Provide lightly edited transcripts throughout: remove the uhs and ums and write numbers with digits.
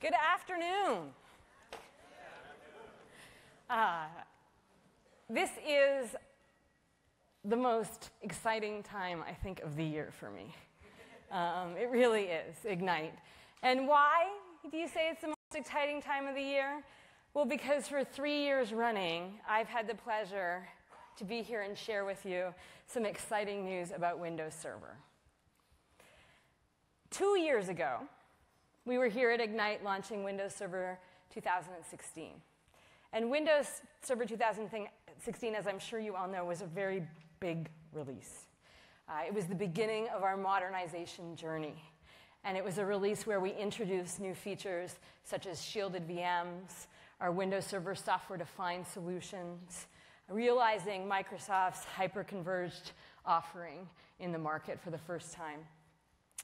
Good afternoon. This is the most exciting time, I think, of the year for me. It really is, Ignite. And why do you say it's the most exciting time of the year? Well, because for 3 years running, I've had the pleasure to be here and share with you some exciting news about Windows Server. 2 years ago, we were here at Ignite launching Windows Server 2016. And Windows Server 2016, as I'm sure you all know, was a very big release. It was the beginning of our modernization journey. And it was a release where we introduced new features such as shielded VMs, our Windows Server software-defined solutions, realizing Microsoft's hyper-converged offering in the market for the first time.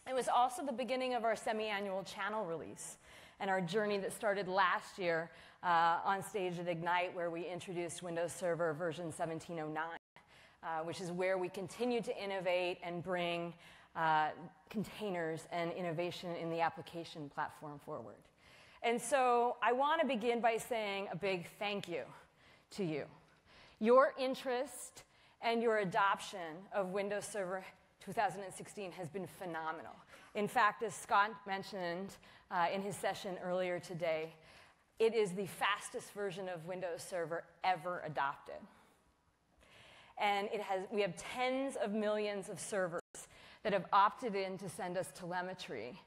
It was also the beginning of our semi-annual channel release and our journey that started last year on stage at Ignite, where we introduced Windows Server version 1709, which is where we continue to innovate and bring containers and innovation in the application platform forward. And so I want to begin by saying a big thank you to you. Your interest and your adoption of Windows Server 2016 has been phenomenal. In fact, as Scott mentioned in his session earlier today, it is the fastest version of Windows Server ever adopted. And we have tens of millions of servers that have opted in to send us telemetry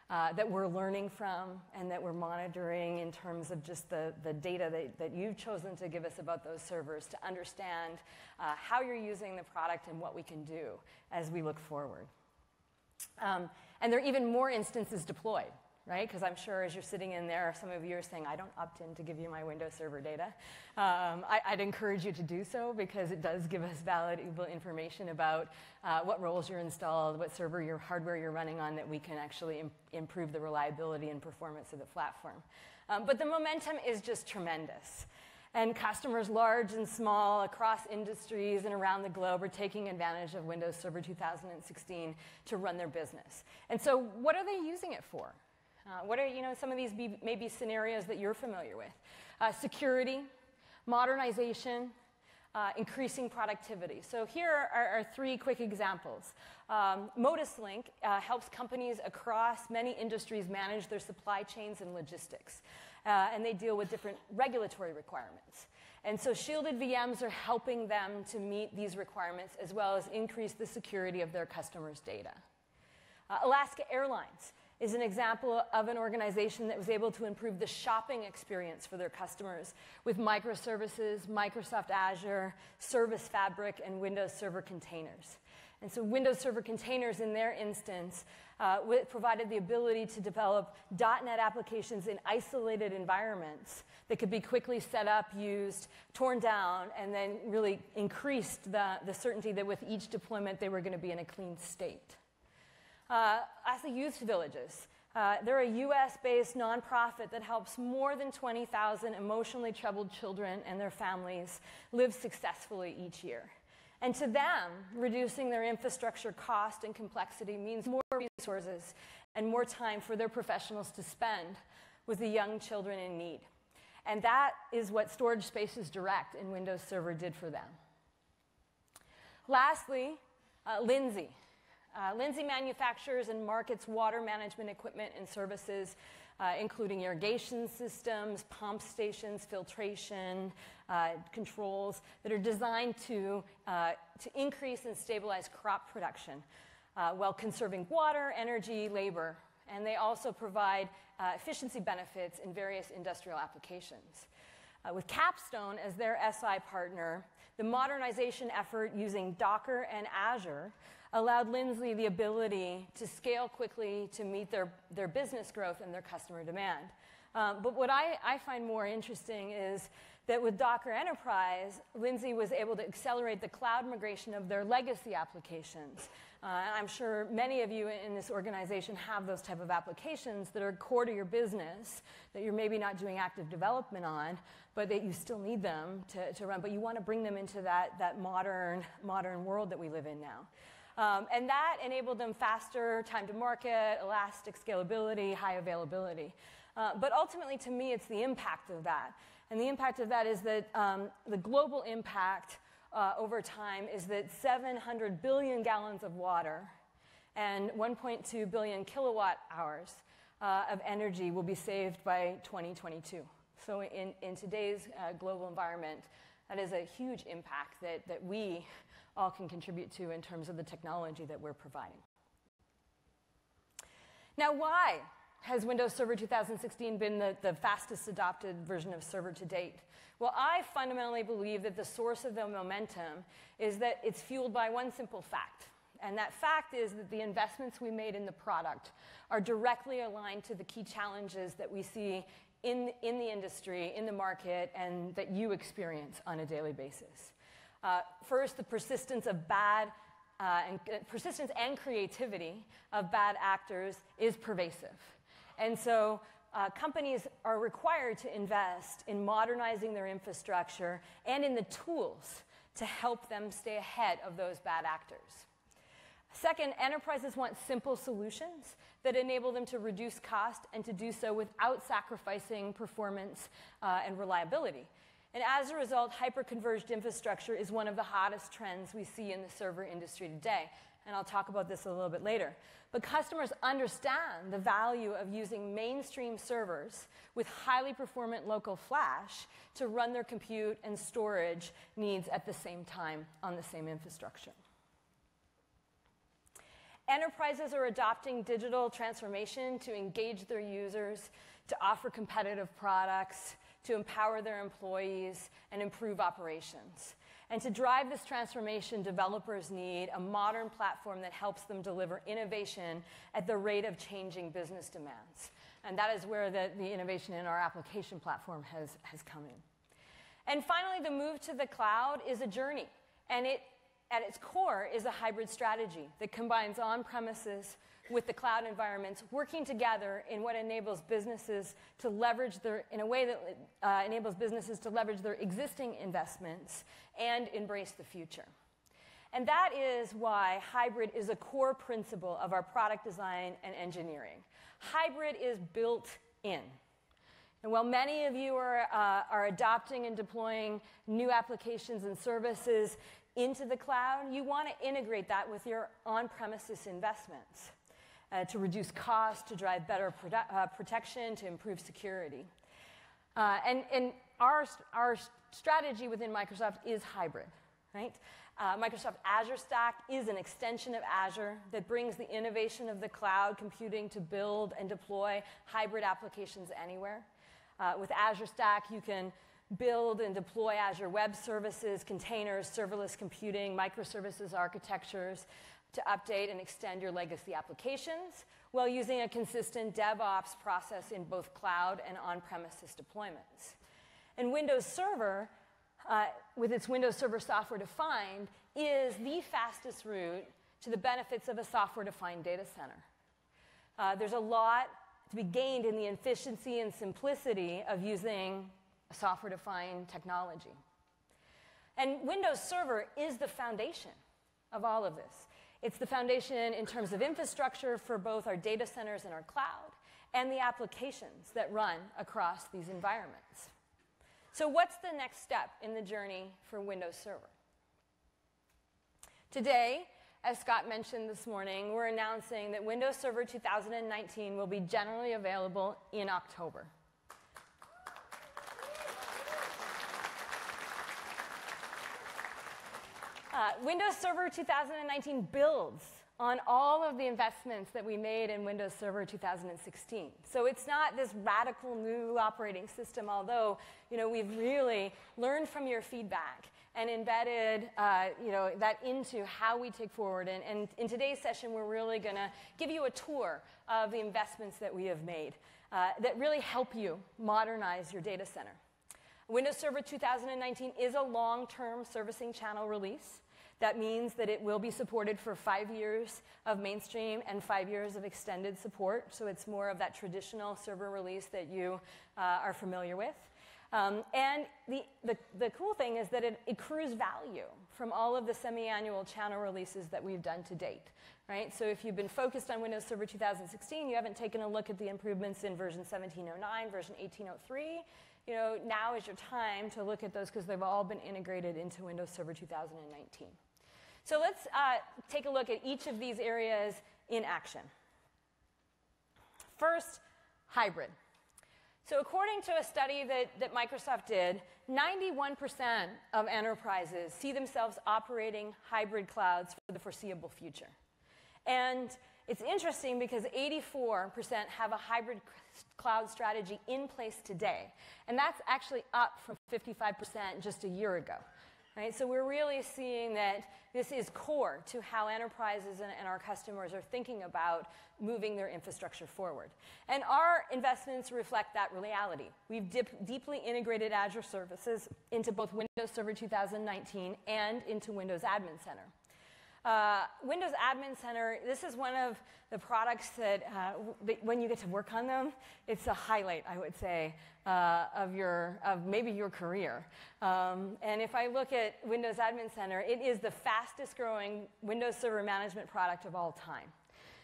that we're learning from and that we're monitoring in terms of just the data that you've chosen to give us about those servers to understand how you're using the product and what we can do as we look forward. And there are even more instances deployed, right? Because I'm sure as you're sitting in there, some of you are saying, I don't opt in to give you my Windows Server data. I'd encourage you to do so because it does give us valuable information about what roles you're installed, what server hardware you're running on, that we can actually improve the reliability and performance of the platform. But the momentum is just tremendous. And customers large and small across industries and around the globe are taking advantage of Windows Server 2016 to run their business. And so what are they using it for? What are some of these maybe scenarios that you're familiar with? Security, modernization, increasing productivity. So here are three quick examples. Modus Link helps companies across many industries manage their supply chains and logistics. And they deal with different regulatory requirements. And so shielded VMs are helping them to meet these requirements as well as increase the security of their customers' data. Alaska Airlines is an example of an organization that was able to improve the shopping experience for their customers with microservices, Microsoft Azure, Service Fabric, and Windows Server Containers. And so Windows Server Containers, in their instance, provided the ability to develop .NET applications in isolated environments that could be quickly set up, used, torn down, and then really increased the certainty that with each deployment they were going to be in a clean state. As Youth Villages, they're a US-based nonprofit that helps more than 20,000 emotionally troubled children and their families live successfully each year. And to them, reducing their infrastructure cost and complexity means more resources and more time for their professionals to spend with the young children in need. And that is what Storage Spaces Direct in Windows Server did for them. Lastly, Lindsay. Lindsay manufactures and markets water management equipment and services, including irrigation systems, pump stations, filtration, controls that are designed to increase and stabilize crop production while conserving water, energy, labor. And they also provide efficiency benefits in various industrial applications. With Capstone as their SI partner, the modernization effort using Docker and Azure allowed Lindsay the ability to scale quickly to meet their business growth and their customer demand. But what I find more interesting is that with Docker Enterprise, Lindsay was able to accelerate the cloud migration of their legacy applications. And I'm sure many of you in this organization have those type of applications that are core to your business, that you're maybe not doing active development on, but that you still need them to run. But you want to bring them into that modern world that we live in now. And that enabled them faster time to market, elastic scalability, high availability. But ultimately, to me, it's the impact of that. And the impact of that is that the global impact over time is that 700 billion gallons of water and 1.2 billion kilowatt hours of energy will be saved by 2022. So in today's global environment, that is a huge impact that we all can contribute to in terms of the technology that we're providing. Now, why has Windows Server 2016 been the fastest adopted version of Server to date? Well, I fundamentally believe that the source of the momentum is that it's fueled by one simple fact. And that fact is that the investments we made in the product are directly aligned to the key challenges that we see in the industry, in the market, and that you experience on a daily basis. First, the persistence and creativity of bad actors is pervasive. And so companies are required to invest in modernizing their infrastructure and in the tools to help them stay ahead of those bad actors. Second, enterprises want simple solutions that enable them to reduce cost and to do so without sacrificing performance and reliability. And as a result, hyper-converged infrastructure is one of the hottest trends we see in the server industry today. And I'll talk about this a little bit later. But customers understand the value of using mainstream servers with highly performant local flash to run their compute and storage needs at the same time on the same infrastructure. Enterprises are adopting digital transformation to engage their users, to offer competitive products, to empower their employees, and improve operations. And to drive this transformation, developers need a modern platform that helps them deliver innovation at the rate of changing business demands. And that is where the innovation in our application platform has come in. And finally, the move to the cloud is a journey. And at its core is a hybrid strategy that combines on-premises with the cloud environments working together in what enables businesses to leverage in a way that enables businesses to leverage their existing investments and embrace the future. And that is why hybrid is a core principle of our product design and engineering. Hybrid is built in. And while many of you are adopting and deploying new applications and services into the cloud, you want to integrate that with your on-premises investments to reduce cost, to drive better protection, to improve security. And our strategy within Microsoft is hybrid, right? Microsoft Azure Stack is an extension of Azure that brings the innovation of the cloud computing to build and deploy hybrid applications anywhere. With Azure Stack, you can build and deploy Azure Web Services, containers, serverless computing, microservices architectures to update and extend your legacy applications while using a consistent DevOps process in both cloud and on-premises deployments. And Windows Server, with its Windows Server software-defined, is the fastest route to the benefits of a software-defined data center. There's a lot to be gained in the efficiency and simplicity of using a software-defined technology. And Windows Server is the foundation of all of this. It's the foundation in terms of infrastructure for both our data centers and our cloud, and the applications that run across these environments. So what's the next step in the journey for Windows Server? Today, as Scott mentioned this morning, we're announcing that Windows Server 2019 will be generally available in October. Windows Server 2019 builds on all of the investments that we made in Windows Server 2016. So it's not this radical new operating system, although we've really learned from your feedback and embedded that into how we take forward. And in today's session, we're really going to give you a tour of the investments that we have made that really help you modernize your data center. Windows Server 2019 is a long-term servicing channel release. That means that it will be supported for 5 years of mainstream and 5 years of extended support. So it's more of that traditional server release that you are familiar with. And the cool thing is that it accrues value from all of the semi-annual channel releases that we've done to date, right? So if you've been focused on Windows Server 2016, you haven't taken a look at the improvements in version 1709, version 1803, now is your time to look at those because they've all been integrated into Windows Server 2019. So let's take a look at each of these areas in action. First, hybrid. So according to a study that Microsoft did, 91% of enterprises see themselves operating hybrid clouds for the foreseeable future. And it's interesting because 84% have a hybrid cloud strategy in place today. And that's actually up from 55% just a year ago. Right? So we're really seeing that this is core to how enterprises and our customers are thinking about moving their infrastructure forward. And our investments reflect that reality. We've deeply integrated Azure services into both Windows Server 2019 and into Windows Admin Center. Windows Admin Center, this is one of the products that when you get to work on them, it's a highlight, I would say, of maybe your career. And if I look at Windows Admin Center, it is the fastest growing Windows Server management product of all time.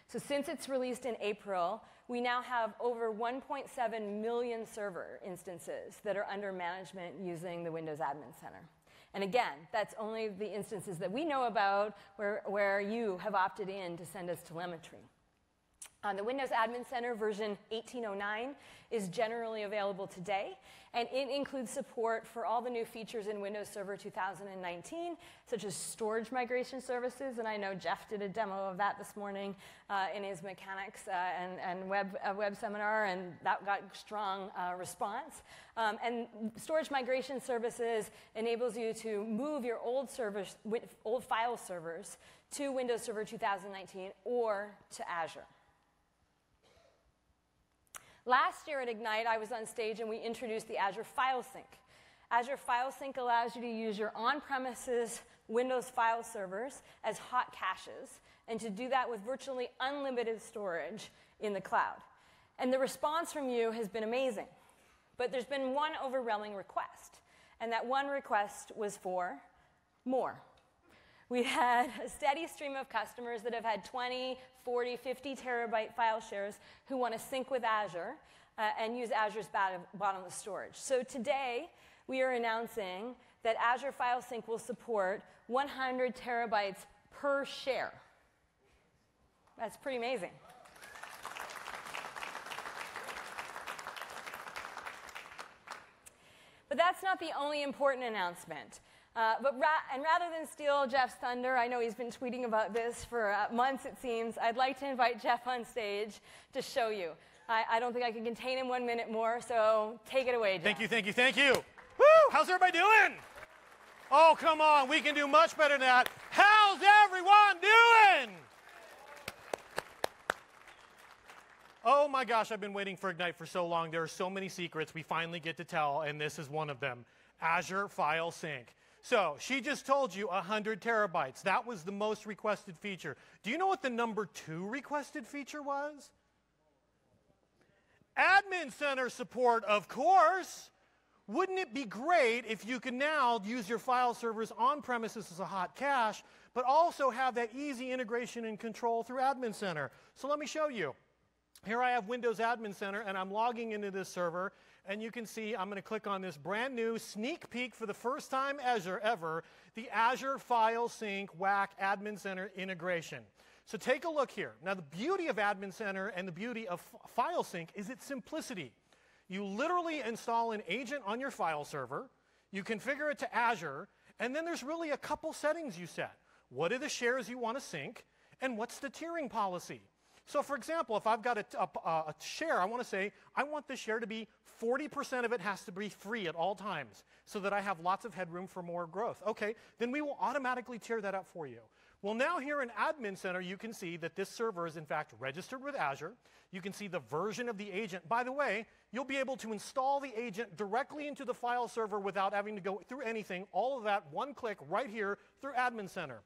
So since it's released in April, we now have over 1.7 million server instances that are under management using the Windows Admin Center. And again, that's only the instances that we know about where you have opted in to send us telemetry. The Windows Admin Center version 1809 is generally available today, and it includes support for all the new features in Windows Server 2019, such as storage migration services, and I know Jeff did a demo of that this morning in his mechanics and web seminar, and that got strong response. And storage migration services enables you to move your old file servers to Windows Server 2019 or to Azure. Last year at Ignite, I was on stage and we introduced the Azure File Sync. Azure File Sync allows you to use your on-premises Windows file servers as hot caches, and to do that with virtually unlimited storage in the cloud. And the response from you has been amazing. But there's been one overwhelming request, and that one request was for more. We had a steady stream of customers that have had 20, 40, 50 terabyte file shares who want to sync with Azure and use Azure's bottomless storage. So today, we are announcing that Azure File Sync will support 100 terabytes per share. That's pretty amazing. But that's not the only important announcement. Rather than steal Jeff's thunder, I know he's been tweeting about this for months, it seems, I'd like to invite Jeff on stage to show you. I don't think I can contain him 1 minute more, so take it away, Jeff. Thank you, thank you, thank you. Woo! How's everybody doing? Oh, come on, we can do much better than that. How's everyone doing? Oh my gosh, I've been waiting for Ignite for so long. There are so many secrets we finally get to tell, and this is one of them. Azure File Sync. So she just told you 100 terabytes. That was the most requested feature. Do you know what the number 2 requested feature was? Admin Center support, of course. Wouldn't it be great if you could now use your file servers on premises as a hot cache, but also have that easy integration and control through Admin Center? So let me show you. Here I have Windows Admin Center, and I'm logging into this server. And you can see I'm going to click on this brand new sneak peek for the first time ever, the Azure File Sync WAC Admin Center integration. So take a look here. Now the beauty of Admin Center and the beauty of File Sync is its simplicity. You literally install an agent on your file server, you configure it to Azure, and then there's really a couple settings you set. What are the shares you want to sync, and what's the tiering policy? So for example, if I've got a share, I want to say, I want this share to be 40% of it has to be free at all times so that I have lots of headroom for more growth. Okay, then we will automatically tier that up for you. Well, now here in Admin Center, you can see that this server is in fact registered with Azure. You can see the version of the agent. By the way, you'll be able to install the agent directly into the file server without having to go through anything. All of that, one click right here through Admin Center.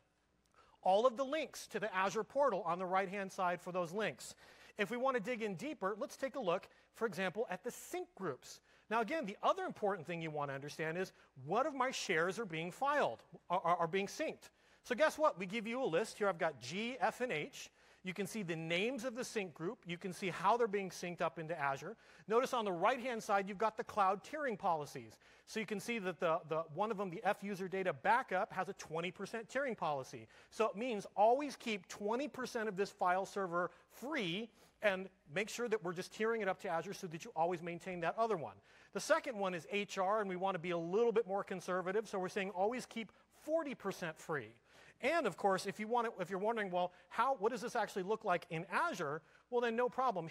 All of the links to the Azure portal on the right-hand side for those links. If we want to dig in deeper, let's take a look, for example, at the sync groups. Now again, the other important thing you want to understand is what of my shares are being filed, are being synced. So guess what? We give you a list. Here I've got G, F, and H. You can see the names of the sync group. You can see how they're being synced up into Azure. Notice on the right-hand side, you've got the cloud tiering policies. So you can see that one of them, the F user data backup, has a 20% tiering policy. So it means always keep 20% of this file server free and make sure that we're just tiering it up to Azure so that you always maintain that other one. The second one is HR, and we want to be a little bit more conservative, so we're saying always keep 40% free. And of course, if you're wondering, well, what does this actually look like in Azure? Well, then no problem.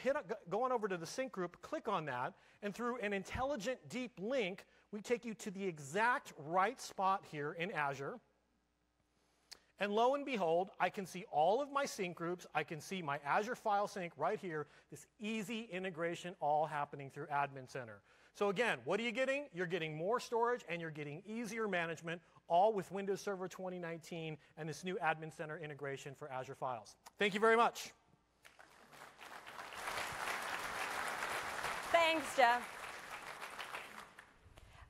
Go on over to the sync group, click on that, and through an intelligent deep link, we take you to the exact right spot here in Azure. And lo and behold, I can see all of my sync groups. I can see my Azure file sync right here, this easy integration all happening through Admin Center. So again, what are you getting? You're getting more storage and you're getting easier management, all with Windows Server 2019 and this new Admin Center integration for Azure Files. Thank you very much. Thanks, Jeff.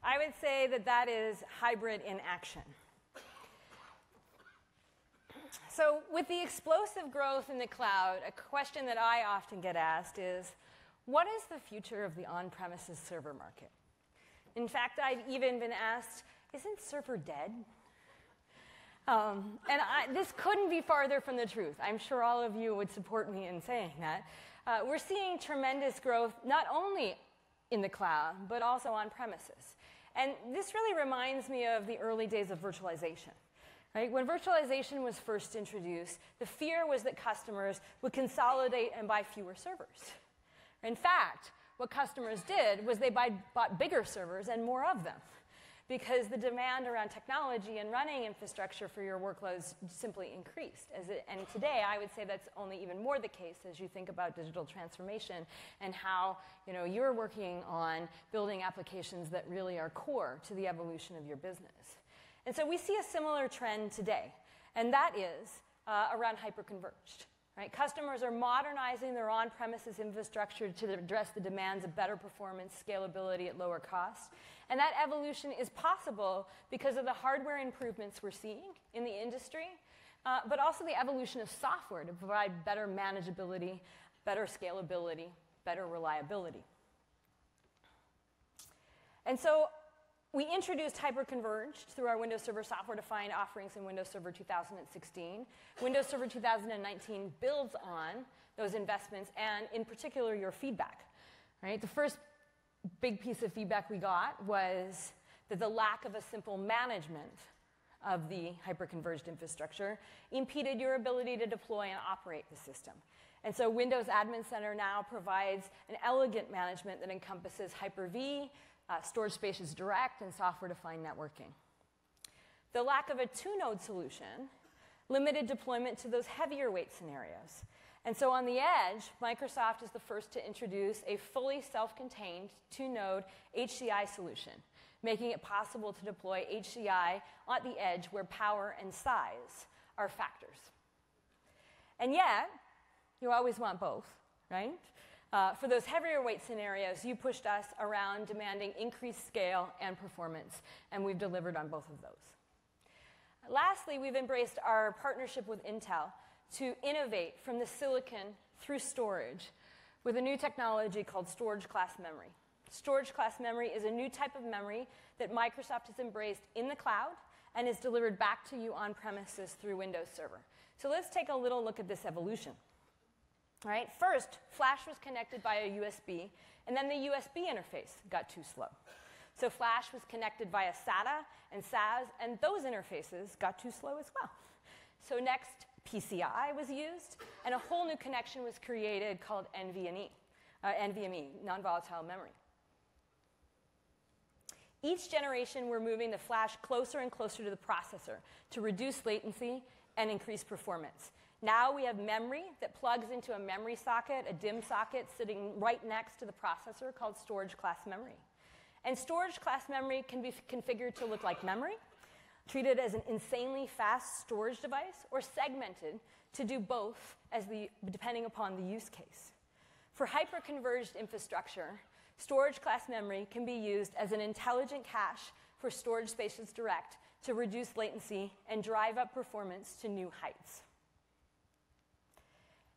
I would say that is hybrid in action. So with the explosive growth in the cloud, a question that I often get asked is, what is the future of the on-premises server market? In fact, I've even been asked, isn't server dead? This couldn't be farther from the truth. I'm sure all of you would support me in saying that. We're seeing tremendous growth not only in the cloud, but also on premises. And this really reminds me of the early days of virtualization. Right? When virtualization was first introduced, the fear was that customers would consolidate and buy fewer servers. In fact, what customers did was they bought bigger servers and more of them, because the demand around technology and running infrastructure for your workloads simply increased. And today, I would say that's only even more the case as you think about digital transformation and how you're working on building applications that really are core to the evolution of your business. And so we see a similar trend today, and that is around hyperconverged. Right? Customers are modernizing their on-premises infrastructure to address the demands of better performance, scalability at lower cost. And that evolution is possible because of the hardware improvements we're seeing in the industry, but also the evolution of software to provide better manageability, better scalability, better reliability. And so we introduced hyperconverged through our Windows Server software-defined offerings in Windows Server 2016. Windows Server 2019 builds on those investments and, in particular, your feedback. Right? The first big piece of feedback we got was that the lack of a simple management of the hyperconverged infrastructure impeded your ability to deploy and operate the system. And so Windows Admin Center now provides an elegant management that encompasses Hyper-V, storage spaces direct, and software-defined networking. The lack of a two-node solution limited deployment to those heavier weight scenarios. And so on the edge, Microsoft is the first to introduce a fully self-contained two-node HCI solution, making it possible to deploy HCI at the edge where power and size are factors. And yet, you always want both, right? For those heavier weight scenarios, you pushed us around demanding increased scale and performance, and we've delivered on both of those. Lastly, we've embraced our partnership with Intel to innovate from the silicon through storage with a new technology called storage class memory. Storage class memory is a new type of memory that Microsoft has embraced in the cloud and is delivered back to you on premises through Windows Server. So let's take a little look at this evolution. Right? First, Flash was connected by a USB, and then the USB interface got too slow. So Flash was connected via SATA and SAS, and those interfaces got too slow as well. So next, PCI was used, and a whole new connection was created called NVMe, non-volatile memory. Each generation, we're moving the Flash closer and closer to the processor to reduce latency and increase performance. Now we have memory that plugs into a memory socket, a DIMM socket, sitting right next to the processor called storage class memory. And storage class memory can be configured to look like memory, treated as an insanely fast storage device, or segmented to do both depending upon the use case. For hyperconverged infrastructure, Storage class memory can be used as an intelligent cache for storage spaces direct to reduce latency and drive up performance to new heights.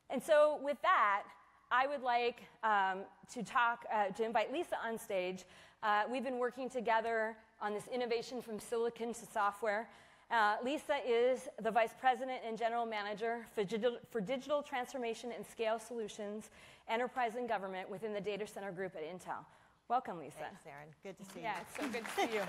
And so with that, I would like to invite Lisa on stage. We've been working together on this innovation from silicon to software. Lisa is the Vice President and General Manager for Digital Transformation and Scale Solutions, Enterprise and Government within the Data Center Group at Intel. Welcome, Lisa. Thanks, Erin. Good to see you. Yeah, it's so good to see you.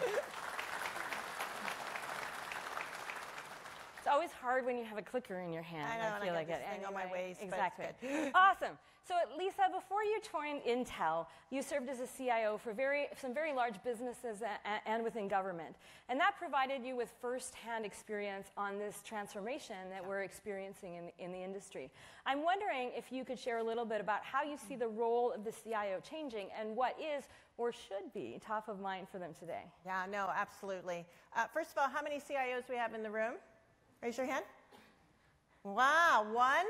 It's always hard when you have a clicker in your hand. I know, I feel and I like got it. this thing on my waist. Exactly. But it's good. Awesome. So, Lisa, before you joined Intel, you served as a CIO for some very large businesses and within government. And that provided you with firsthand experience on this transformation that we're experiencing in the industry. I'm wondering if you could share a little bit about how you see the role of the CIO changing and what is or should be top of mind for them today. Yeah, no, absolutely. First of all, how many CIOs we have in the room? Raise your hand. Wow, one?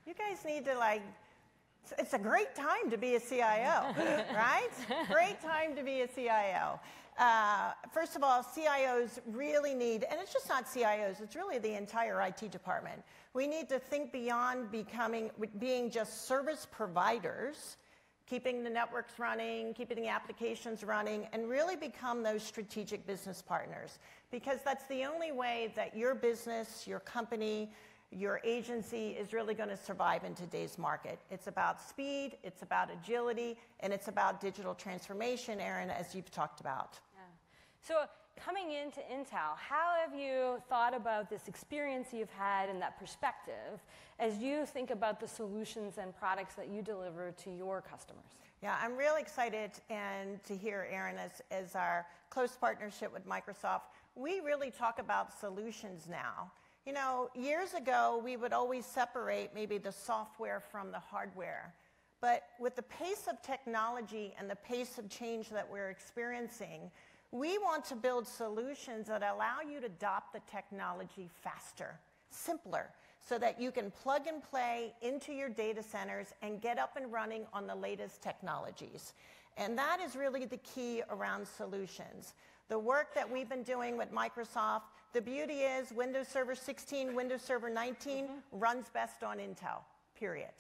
You guys need to it's a great time to be a CIO, right? Great time to be a CIO. First of all, CIOs really need, and it's just not CIOs, it's really the entire IT department. We need to think beyond being just service providers, keeping the networks running, keeping the applications running, and really become those strategic business partners. Because that's the only way that your business, your company, your agency is really going to survive in today's market. It's about speed, it's about agility, and it's about digital transformation, Erin, as you've talked about. Yeah. So coming into Intel, how have you thought about this experience you've had and that perspective as you think about the solutions and products that you deliver to your customers? Yeah, I'm really excited and to hear, Erin, as our close partnership with Microsoft, we really talk about solutions now. You know, years ago, we would always separate maybe the software from the hardware. But with the pace of technology and the pace of change that we're experiencing, we want to build solutions that allow you to adopt the technology faster, simpler, so that you can plug and play into your data centers and get up and running on the latest technologies. And that is really the key around solutions. The work that we've been doing with Microsoft, the beauty is Windows Server 16, Windows Server 19 runs best on Intel, period.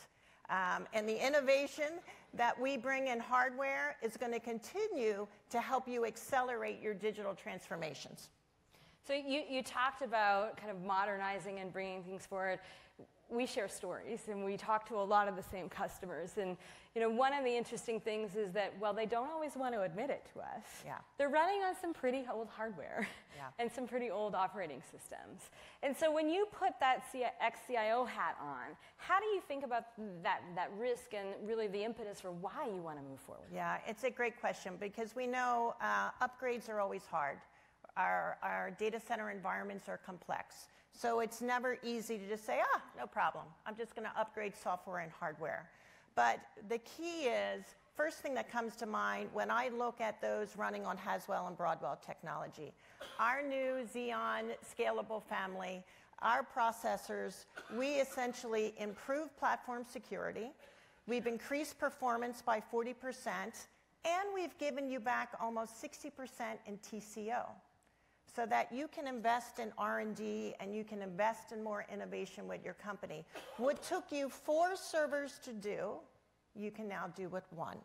And the innovation that we bring in hardware is going to continue to help you accelerate your digital transformations. So you talked about kind of modernizing and bringing things forward. We share stories, and we talk to a lot of the same customers. And you know, one of the interesting things is that, well, they don't always want to admit it to us. Yeah. They're running on some pretty old hardware and some pretty old operating systems. And so when you put that ex-CIO hat on, how do you think about that risk and really the impetus for why you want to move forward? Yeah, it's a great question because we know upgrades are always hard. Our data center environments are complex. So it's never easy to just say, no problem. I'm just going to upgrade software and hardware. But the key is, first thing that comes to mind when I look at those running on Haswell and Broadwell technology, our new Xeon scalable family, our processors, we essentially improve platform security, we've increased performance by 40%, and we've given you back almost 60% in TCO. So that you can invest in R&D and you can invest in more innovation with your company. What took you 4 servers to do, you can now do with 1.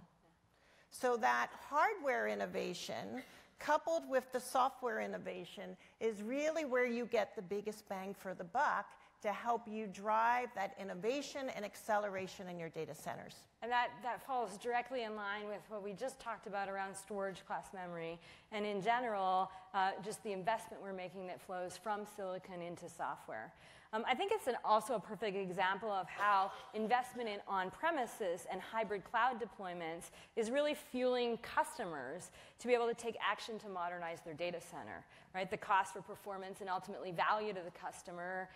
So that hardware innovation coupled with the software innovation is really where you get the biggest bang for the buck to help you drive that innovation and acceleration in your data centers. And that falls directly in line with what we just talked about around storage class memory, and in general, just the investment we're making that flows from silicon into software. I think it's also a perfect example of how investment in on-premises and hybrid cloud deployments is really fueling customers to be able to take action to modernize their data center. Right? The cost for performance and ultimately value to the customer,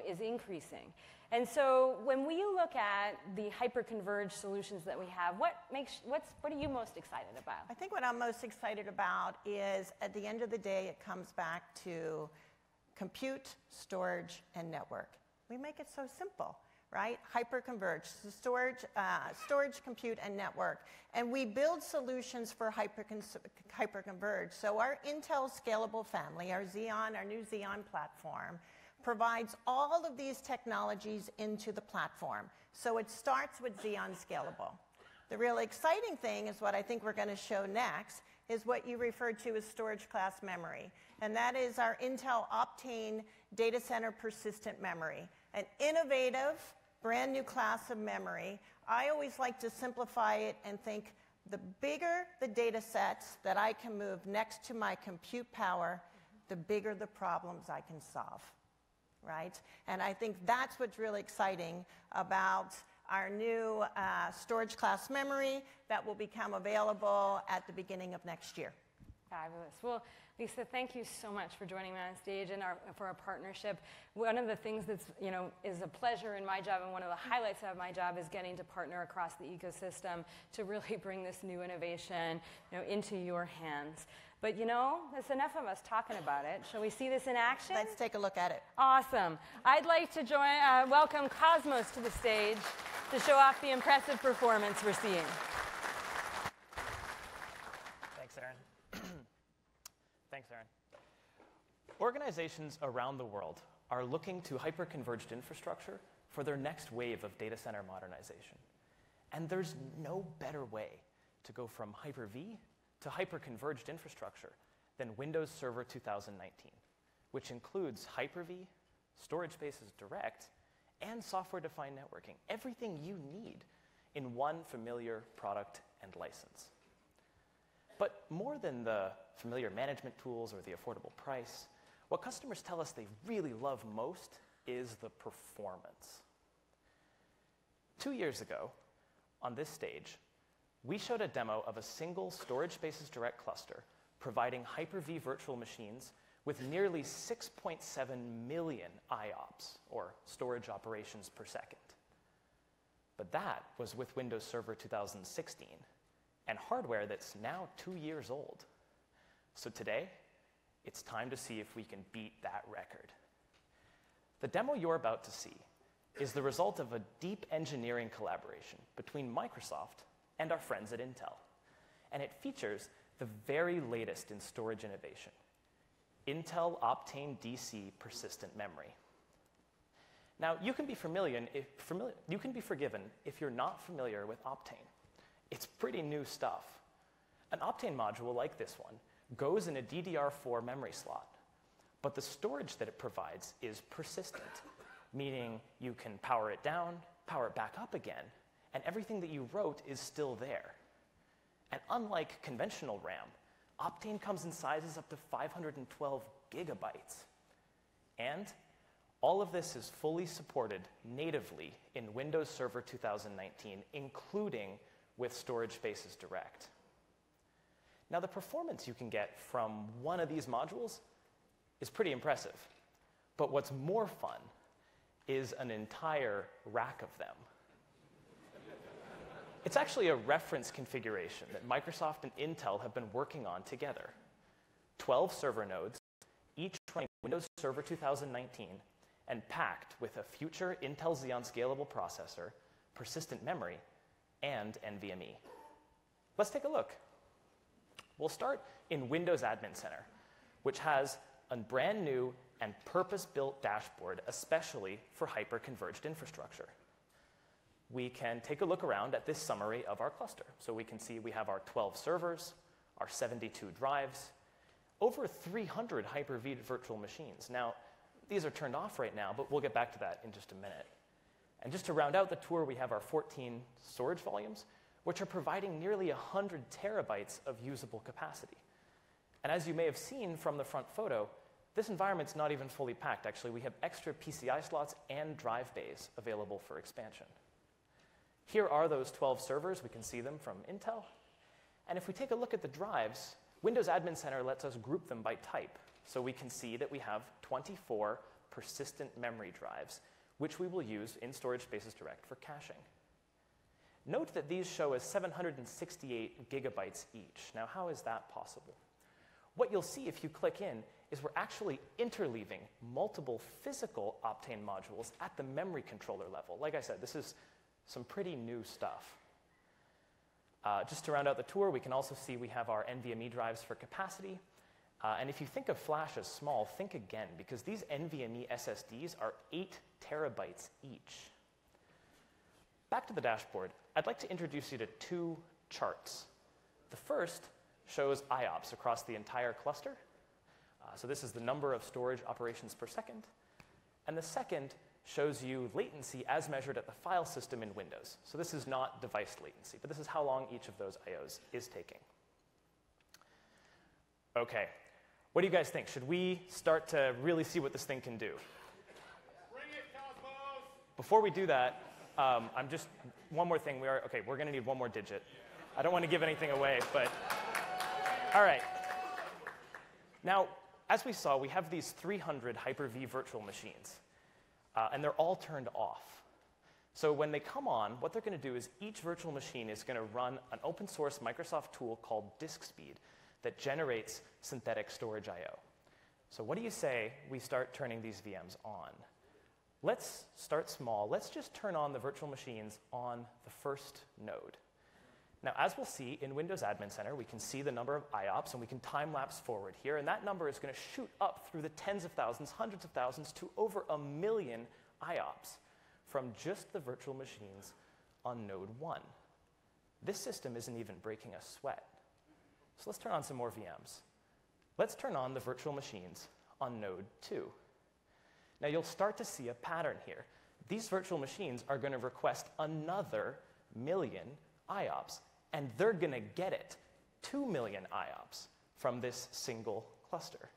is increasing. And so when we look at the hyper-converged solutions that we have, what are you most excited about? I think what I'm most excited about is, at the end of the day, it comes back to compute, storage, and network. We make it so simple, right? Hyperconverged, storage, compute, and network. And we build solutions for hyperconverged. So our Intel Scalable family, our new Xeon platform, provides all of these technologies into the platform. So it starts with Xeon Scalable. The really exciting thing is what I think we're going to show next, is what you referred to as storage class memory. And that is our Intel Optane data center persistent memory, an innovative, brand new class of memory. I always like to simplify it and think the bigger the data sets that I can move next to my compute power, the bigger the problems I can solve, right? And I think that's what's really exciting about our new storage class memory that will become available at the beginning of next year. Fabulous. Well, Lisa, thank you so much for joining me on stage and for our partnership. One of the things that's, is a pleasure in my job, and one of the highlights of my job, is getting to partner across the ecosystem to really bring this new innovation, into your hands. But that's enough of us talking about it. Shall we see this in action? Let's take a look at it. Awesome. I'd like to welcome Cosmos to the stage to show off the impressive performance we're seeing. Thanks, Aaron. Thanks, Aaron. Organizations around the world are looking to hyperconverged infrastructure for their next wave of data center modernization. And there's no better way to go from Hyper-V to hyperconverged infrastructure than Windows Server 2019, which includes Hyper-V, Storage Spaces Direct, and software-defined networking, everything you need in one familiar product and license. But more than the familiar management tools or the affordable price, what customers tell us they really love most is the performance. 2 years ago, on this stage, we showed a demo of a single Storage Spaces Direct cluster providing Hyper-V virtual machines with nearly 6.7 million IOPS, or storage operations per second. But that was with Windows Server 2016, and hardware that's now 2 years old. So today, it's time to see if we can beat that record. The demo you're about to see is the result of a deep engineering collaboration between Microsoft and our friends at Intel. And it features the very latest in storage innovation, Intel Optane DC persistent memory. Now, you can be forgiven if you're not familiar with Optane. It's pretty new stuff. An Optane module like this one goes in a DDR4 memory slot, but the storage that it provides is persistent, meaning you can power it down, power it back up again, and everything that you wrote is still there. And unlike conventional RAM, Optane comes in sizes up to 512 gigabytes. And all of this is fully supported natively in Windows Server 2019, including with Storage Spaces Direct. Now, the performance you can get from one of these modules is pretty impressive. But what's more fun is an entire rack of them. It's actually a reference configuration that Microsoft and Intel have been working on together. 12 server nodes, each running Windows Server 2019, and packed with a future Intel Xeon Scalable processor, persistent memory, and NVMe. Let's take a look. We'll start in Windows Admin Center, which has a brand new and purpose-built dashboard, especially for hyper-converged infrastructure. We can take a look around at this summary of our cluster. So we can see we have our 12 servers, our 72 drives, over 300 Hyper-V virtual machines. Now, these are turned off right now, but we'll get back to that in just a minute. And just to round out the tour, we have our 14 storage volumes, which are providing nearly 100 terabytes of usable capacity. And as you may have seen from the front photo, this environment's not even fully packed. Actually, we have extra PCI slots and drive bays available for expansion. Here are those 12 servers. We can see them from Intel. And if we take a look at the drives, Windows Admin Center lets us group them by type. So we can see that we have 24 persistent memory drives, which we will use in Storage Spaces Direct for caching. Note that these show as 768 gigabytes each. Now, how is that possible? what you'll see if you click in is we're actually interleaving multiple physical Optane modules at the memory controller level. Like I said, this is some pretty new stuff. Just to round out the tour, we can also see we have our NVMe drives for capacity. And if you think of flash as small, think again, because these NVMe SSDs are 8 terabytes each. Back to the dashboard, I'd like to introduce you to 2 charts. The first shows IOPS across the entire cluster. So this is the number of storage operations per second. And the second shows you latency as measured at the file system in Windows. So this is not device latency, but this is how long each of those IOs is taking. OK, what do you guys think? Should we start to really see what this thing can do? Bring it, Cosmos! Before we do that, one more thing. We're going to need one more digit. I don't want to give anything away, but all right. Now, as we saw, we have these 300 Hyper-V virtual machines, and they're all turned off. So when they come on, what they're going to do is each virtual machine is going to run an open source Microsoft tool called disk speed that generates synthetic storage I/O. So what do you say we start turning these VMs on? Let's start small. Let's just turn on the virtual machines on the first node. Now, as we'll see in Windows Admin Center, we can see the number of IOPS, and we can time-lapse forward here, and that number is going to shoot up through the tens of thousands, hundreds of thousands, to over 1 million IOPS from just the virtual machines on node 1. This system isn't even breaking a sweat. So let's turn on some more VMs. Let's turn on the virtual machines on node 2. Now, you'll start to see a pattern here. These virtual machines are going to request another 1 million IOPS, and they're going to get it, 2 million IOPS, from this single cluster.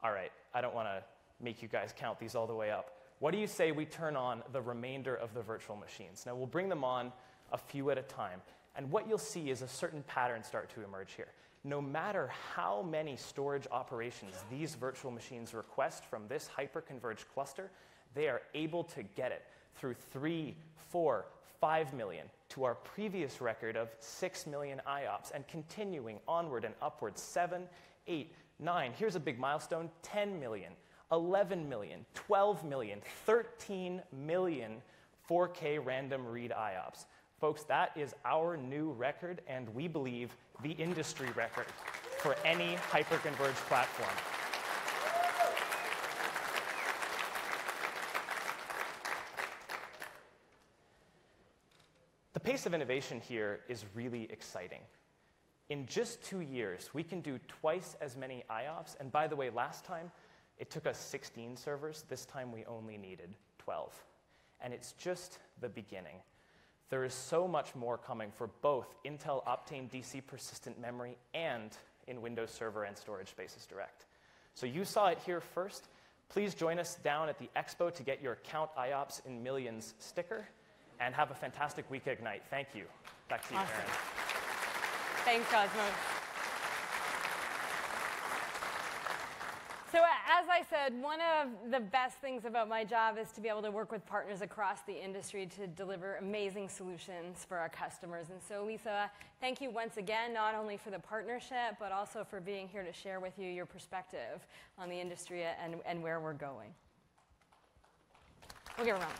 All right, I don't want to make you guys count these all the way up. What do you say we turn on the remainder of the virtual machines? Now, we'll bring them on a few at a time, and what you'll see is a certain pattern start to emerge here. No matter how many storage operations these virtual machines request from this hyper-converged cluster, they are able to get it through 3, 4, 5 million to our previous record of 6 million IOPS, and continuing onward and upward, 7, 8, 9. Here's a big milestone, 10 million, 11 million, 12 million, 13 million 4K random read IOPS. Folks, that is our new record, and we believe the industry record for any hyper-converged platform. The pace of innovation here is really exciting. In just 2 years, we can do twice as many IOPS, and by the way, last time, it took us 16 servers. This time, we only needed 12. And it's just the beginning. There is so much more coming for both Intel Optane DC persistent memory and in Windows Server and Storage Spaces Direct. So you saw it here first. Please join us down at the expo to get your Count IOPS in Millions sticker, and have a fantastic week at Ignite. Thank you. Back to you, Awesome. Karen. Thanks, Cosmos. So as I said, one of the best things about my job is to be able to work with partners across the industry to deliver amazing solutions for our customers. And so, Lisa, thank you once again, not only for the partnership, but also for being here to share with you your perspective on the industry and where we're going. We'll give a round.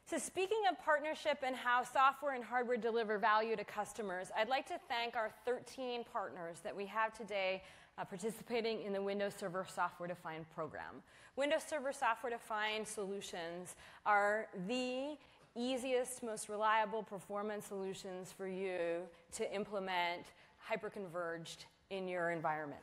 So speaking of partnership and how software and hardware deliver value to customers, I'd like to thank our 13 partners that we have today participating in the Windows Server Software Defined program. Windows Server Software Defined solutions are the easiest, most reliable performance solutions for you to implement hyperconverged in your environment.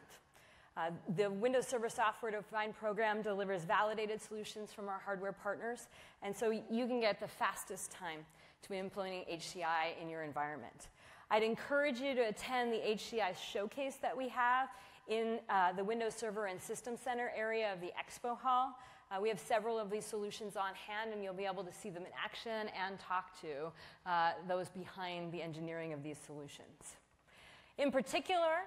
The Windows Server Software Defined program delivers validated solutions from our hardware partners, and so you can get the fastest time to implementing HCI in your environment. I'd encourage you to attend the HCI showcase that we have in the Windows Server and System Center area of the Expo Hall. We have several of these solutions on hand, and you'll be able to see them in action and talk to those behind the engineering of these solutions. In particular,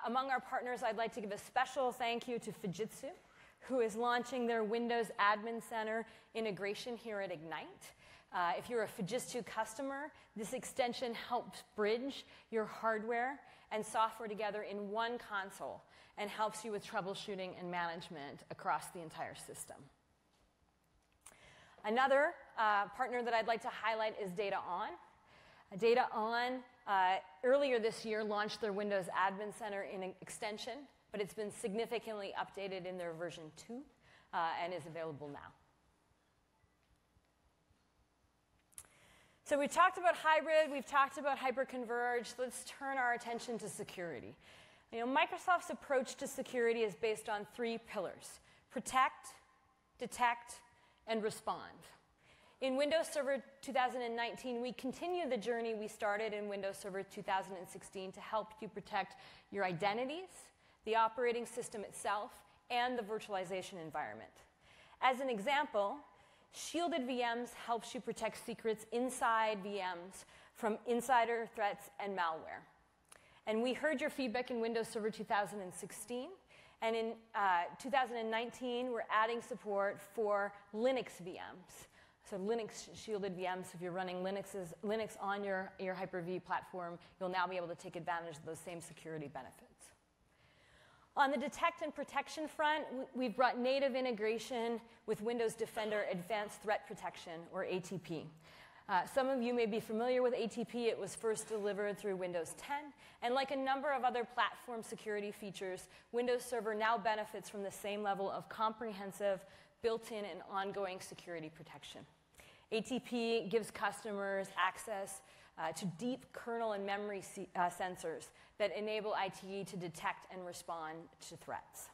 among our partners, I'd like to give a special thank you to Fujitsu who is launching their Windows Admin Center integration here at Ignite. If you're a Fujitsu customer, this extension helps bridge your hardware and software together in one console and helps you with troubleshooting and management across the entire system. Another partner that I'd like to highlight is DataOn. DataOn earlier this year launched their Windows Admin Center in an extension, but it's been significantly updated in their version 2 and is available now. So we've talked about hybrid, we've talked about hyperconverged. Let's turn our attention to security. You know, Microsoft's approach to security is based on 3 pillars: protect, detect, and respond. In Windows Server 2019, we continue the journey we started in Windows Server 2016 to help you protect your identities, the operating system itself, and the virtualization environment. As an example, Shielded VMs helps you protect secrets inside VMs from insider threats and malware. And we heard your feedback in Windows Server 2016. And in 2019, we're adding support for Linux VMs. So Linux shielded VMs, if you're running Linux on your Hyper-V platform, you'll now be able to take advantage of those same security benefits. On the detect and protection front, we've brought native integration with Windows Defender Advanced Threat Protection, or ATP. Some of you may be familiar with ATP. It was first delivered through Windows 10. And like a number of other platform security features, Windows Server now benefits from the same level of comprehensive, built-in, and ongoing security protection. ATP gives customers access to deep kernel and memory sensors that enable ITE to detect and respond to threats.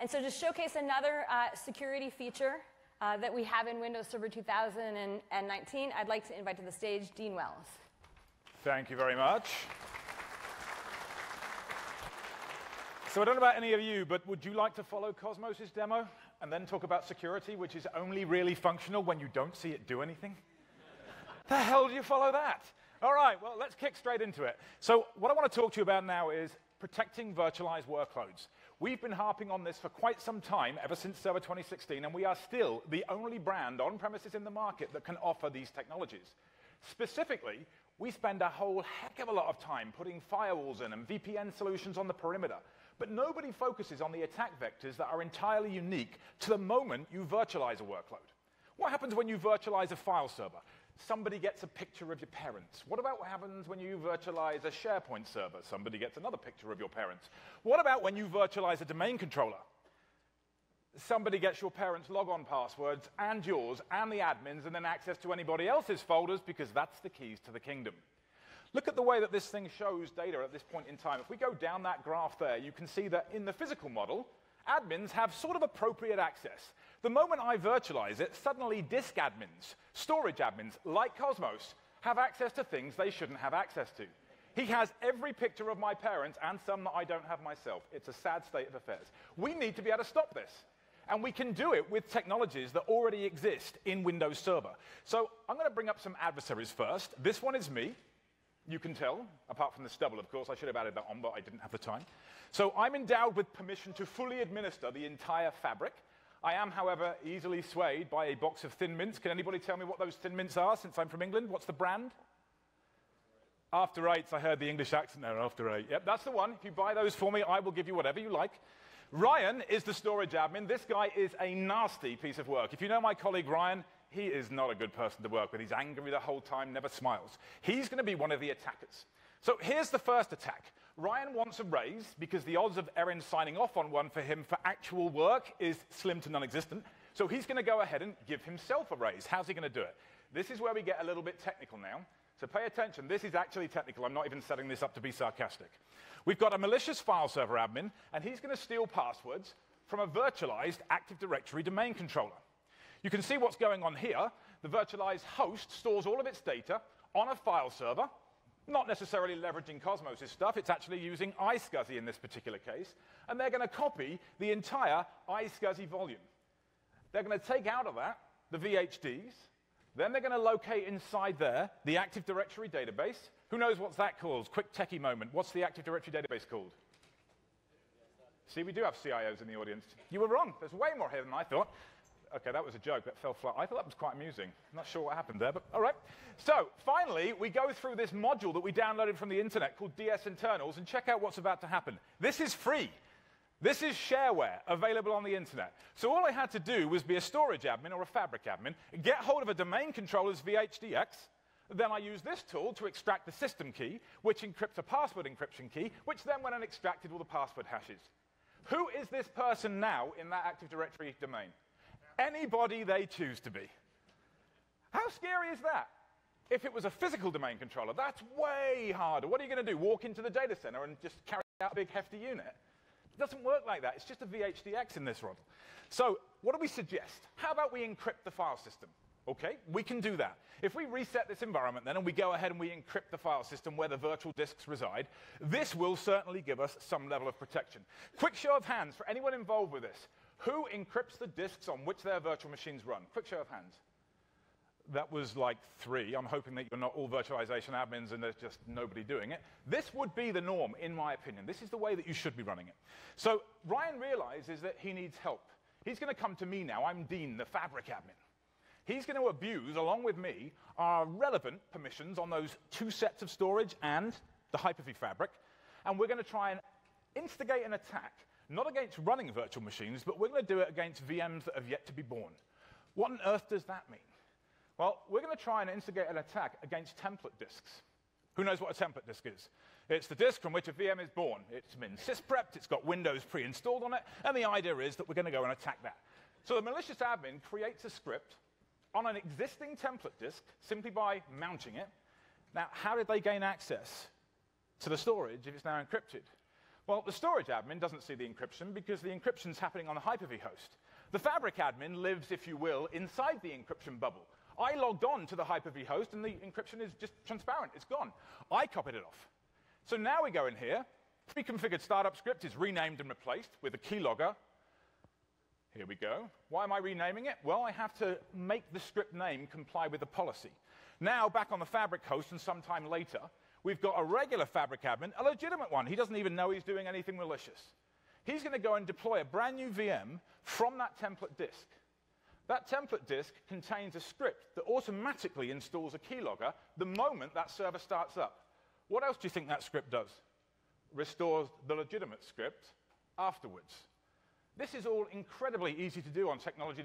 And so to showcase another security feature that we have in Windows Server 2019, I'd like to invite to the stage Dean Wells. Thank you very much. So I don't know about any of you, but would you like to follow Cosmos' demo and then talk about security, which is only really functional when you don't see it do anything? The hell do you follow that? All right, well, let's kick straight into it. So what I want to talk to you about now is protecting virtualized workloads. We've been harping on this for quite some time, ever since Server 2016, and we are still the only brand on premises in the market that can offer these technologies. Specifically, we spend a whole heck of a lot of time putting firewalls in and VPN solutions on the perimeter, but nobody focuses on the attack vectors that are entirely unique to the moment you virtualize a workload. What happens when you virtualize a file server? Somebody gets a picture of your parents. What about what happens when you virtualize a SharePoint server? Somebody gets another picture of your parents. What about when you virtualize a domain controller? Somebody gets your parents' logon passwords and yours and the admins and then access to anybody else's folders because that's the keys to the kingdom. Look at the way that this thing shows data at this point in time. If we go down that graph there, you can see that in the physical model, admins have sort of appropriate access. The moment I virtualize it, suddenly disk admins, storage admins, like Cosmos, have access to things they shouldn't have access to. He has every picture of my parents and some that I don't have myself. It's a sad state of affairs. We need to be able to stop this. And we can do it with technologies that already exist in Windows Server. So I'm going to bring up some adversaries first. This one is me. You can tell, apart from the stubble, of course. I should have added that on, but I didn't have the time. So I'm endowed with permission to fully administer the entire fabric. I am, however, easily swayed by a box of Thin Mints. Can anybody tell me what those Thin Mints are, since I'm from England? What's the brand? After Eights. I heard the English accent there, After Eight. Yep, that's the one. If you buy those for me, I will give you whatever you like. Ryan is the storage admin. This guy is a nasty piece of work. If you know my colleague Ryan, he is not a good person to work with. He's angry the whole time, never smiles. He's going to be one of the attackers. So here's the first attack. Ryan wants a raise because the odds of Erin signing off on one for him for actual work is slim to non-existent. So he's going to go ahead and give himself a raise. How's he going to do it? This is where we get a little bit technical now. So pay attention. This is actually technical. I'm not even setting this up to be sarcastic. We've got a malicious file server admin, and he's going to steal passwords from a virtualized Active Directory domain controller. You can see what's going on here. The virtualized host stores all of its data on a file server, not necessarily leveraging Cosmos' stuff. It's actually using iSCSI in this particular case. And they're going to copy the entire iSCSI volume. They're going to take out of that the VHDs. Then they're going to locate inside there the Active Directory database. Who knows what's that called? Quick techie moment. What's the Active Directory database called? See, we do have CIOs in the audience. You were wrong. There's way more here than I thought. Okay, that was a joke. That fell flat. I thought that was quite amusing. I'm not sure what happened there, but all right. So finally, we go through this module that we downloaded from the internet called DS Internals and check out what's about to happen. This is free. This is shareware available on the internet. So all I had to do was be a storage admin or a fabric admin, get hold of a domain controller's VHDX. Then I use this tool to extract the system key, which encrypts a password encryption key, which then went and extracted all the password hashes. Who is this person now in that Active Directory domain? Anybody they choose to be. How scary is that? If it was a physical domain controller, that's way harder. What are you going to do? Walk into the data center and just carry out a big hefty unit? It doesn't work like that. It's just a VHDX in this model. So what do we suggest? How about we encrypt the file system? Okay, we can do that. If we reset this environment then and we go ahead and we encrypt the file system where the virtual disks reside, this will certainly give us some level of protection. Quick show of hands for anyone involved with this. Who encrypts the disks on which their virtual machines run? Quick show of hands. That was like 3. I'm hoping that you're not all virtualization admins and there's just nobody doing it. This would be the norm, in my opinion. This is the way that you should be running it. So Ryan realizes that he needs help. He's going to come to me now. I'm Dean, the fabric admin. He's going to abuse, along with me, our relevant permissions on those 2 sets of storage and the Hyper-V fabric. And we're going to try and instigate an attack, not against running virtual machines, but we're going to do it against VMs that have yet to be born. What on earth does that mean? Well, we're going to try and instigate an attack against template disks. Who knows what a template disk is? It's the disk from which a VM is born. It's been sysprepped, it's got Windows pre-installed on it, and the idea is that we're going to go and attack that. So the malicious admin creates a script on an existing template disk simply by mounting it. Now, how did they gain access to the storage if it's now encrypted? Well, the storage admin doesn't see the encryption because the encryption's happening on the Hyper-V host. The fabric admin lives, if you will, inside the encryption bubble. I logged on to the Hyper-V host and the encryption is just transparent. It's gone. I copied it off. So now we go in here. Pre-configured startup script is renamed and replaced with a keylogger. Here we go. Why am I renaming it? Well, I have to make the script name comply with the policy. Now, back on the fabric host and sometime later, we've got a regular fabric admin, a legitimate one. He doesn't even know he's doing anything malicious. He's going to go and deploy a brand new VM from that template disk. That template disk contains a script that automatically installs a keylogger the moment that server starts up. What else do you think that script does? Restores the legitimate script afterwards. This is all incredibly easy to do on technology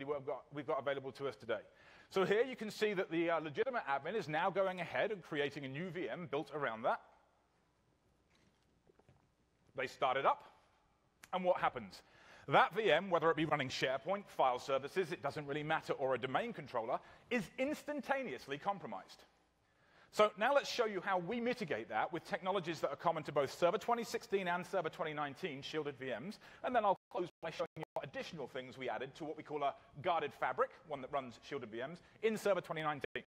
we've got available to us today. So here you can see that the legitimate admin is now going ahead and creating a new VM built around that. They start it up, and what happens? That VM, whether it be running SharePoint, file services, it doesn't really matter, or a domain controller, is instantaneously compromised. So now let's show you how we mitigate that with technologies that are common to both Server 2016 and Server 2019 shielded VMs, and then I'll close by showing you what additional things we added to what we call a guarded fabric, one that runs shielded VMs, in Server 2019.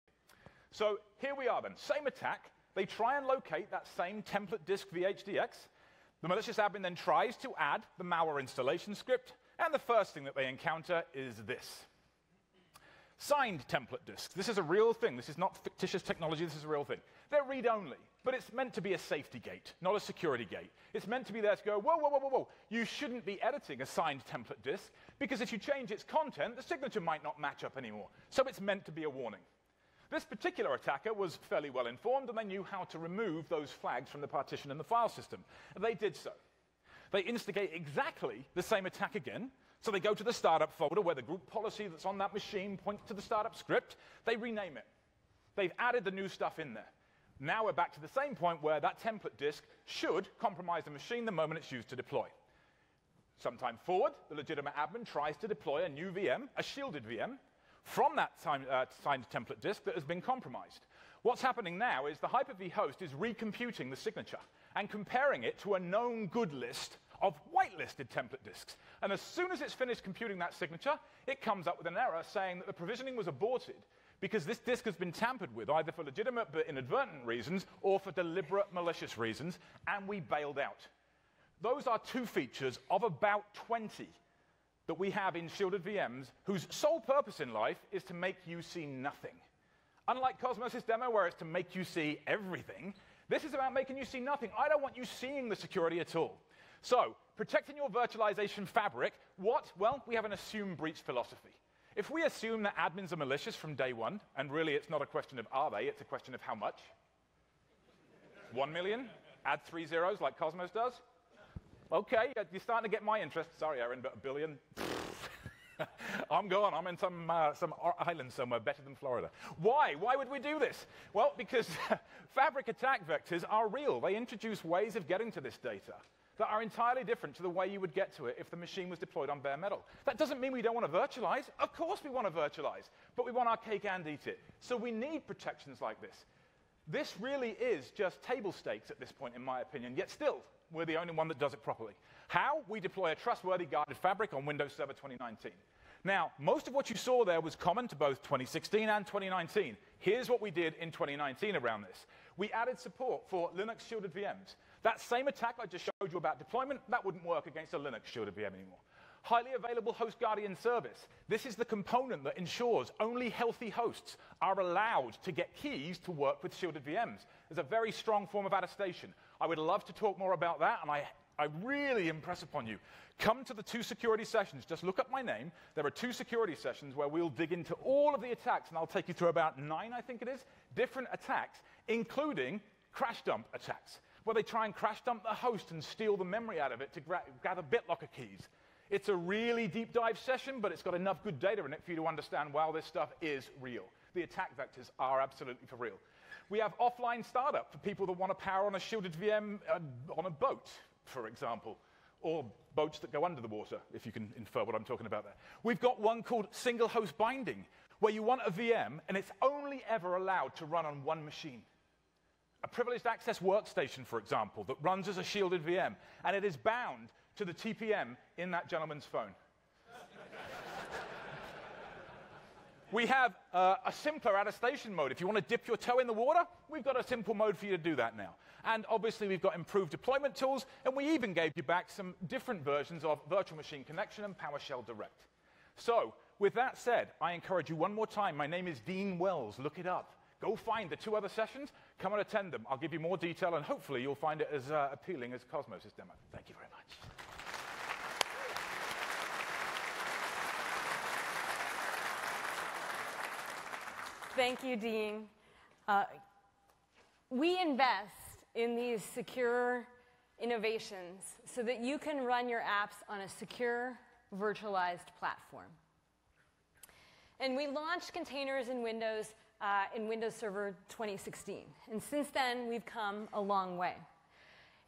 So here we are then, same attack. They try and locate that same template disk VHDX. The malicious admin then tries to add the malware installation script, and the first thing that they encounter is this. Signed template disks. This is a real thing. This is not fictitious technology. This is a real thing. They're read-only, but it's meant to be a safety gate, not a security gate. It's meant to be there to go, whoa, whoa, whoa, whoa, whoa. You shouldn't be editing a signed template disk, because if you change its content, the signature might not match up anymore. So it's meant to be a warning. This particular attacker was fairly well informed, and they knew how to remove those flags from the partition in the file system. And they did so. They instigate exactly the same attack again. So they go to the startup folder where the group policy that's on that machine points to the startup script. They rename it. They've added the new stuff in there. Now we're back to the same point where that template disk should compromise the machine the moment it's used to deploy. Sometime forward, the legitimate admin tries to deploy a new VM, a shielded VM, from that signed template disk that has been compromised. What's happening now is the Hyper-V host is recomputing the signature and comparing it to a known good list of whitelisted template disks. And as soon as it's finished computing that signature, it comes up with an error saying that the provisioning was aborted because this disk has been tampered with, either for legitimate but inadvertent reasons or for deliberate malicious reasons, and we bailed out. Those are 2 features of about 20 that we have in shielded VMs whose sole purpose in life is to make you see nothing. Unlike Cosmos' demo, where it's to make you see everything, this is about making you see nothing. I don't want you seeing the security at all. So, protecting your virtualization fabric, what? Well, we have an assume breach philosophy. If we assume that admins are malicious from day one, and really it's not a question of are they, it's a question of how much. 1 million? Add 3 zeros like Cosmos does? Okay, you're starting to get my interest. Sorry, Aaron, but 1 billion? I'm gone. I'm in some island somewhere better than Florida. Why? Why would we do this? Well, because fabric attack vectors are real. They introduce ways of getting to this data that are entirely different to the way you would get to it if the machine was deployed on bare metal. That doesn't mean we don't want to virtualize. Of course we want to virtualize, but we want our cake and eat it. So we need protections like this. This really is just table stakes at this point, in my opinion, yet still, we're the only one that does it properly. How? We deploy a trustworthy guarded fabric on Windows Server 2019. Now, most of what you saw there was common to both 2016 and 2019. Here's what we did in 2019 around this. We added support for Linux shielded VMs. That same attack I just showed you about deployment, that wouldn't work against a Linux shielded VM anymore. Highly available host guardian service. This is the component that ensures only healthy hosts are allowed to get keys to work with shielded VMs. There's a very strong form of attestation. I would love to talk more about that, and I really impress upon you. Come to the 2 security sessions. Just look up my name. There are 2 security sessions where we'll dig into all of the attacks, and I'll take you through about 9, I think it is, different attacks, including crash dump attacks, where they try and crash dump the host and steal the memory out of it to gather BitLocker keys. It's a really deep dive session, but it's got enough good data in it for you to understand, wow, this stuff is real. The attack vectors are absolutely for real. We have offline startup for people that want to power on a shielded VM on a boat, for example, or boats that go under the water, if you can infer what I'm talking about there. We've got one called single host binding, where you want a VM and it's only ever allowed to run on one machine. A privileged access workstation, for example, that runs as a shielded VM, and it is bound to the TPM in that gentleman's phone. We have a simpler attestation mode. If you want to dip your toe in the water, we've got a simple mode for you to do that now. And obviously, we've got improved deployment tools, and we even gave you back some different versions of Virtual Machine Connection and PowerShell Direct. So, with that said, I encourage you one more time. My name is Dean Wells. Look it up. Go find the 2 other sessions. Come and attend them. I'll give you more detail, and hopefully, you'll find it as appealing as Cosmos' demo. Thank you very much. Thank you, Dean. We invest in these secure innovations so that you can run your apps on a secure, virtualized platform. And we launched containers in Windows Server 2016. And since then, we've come a long way.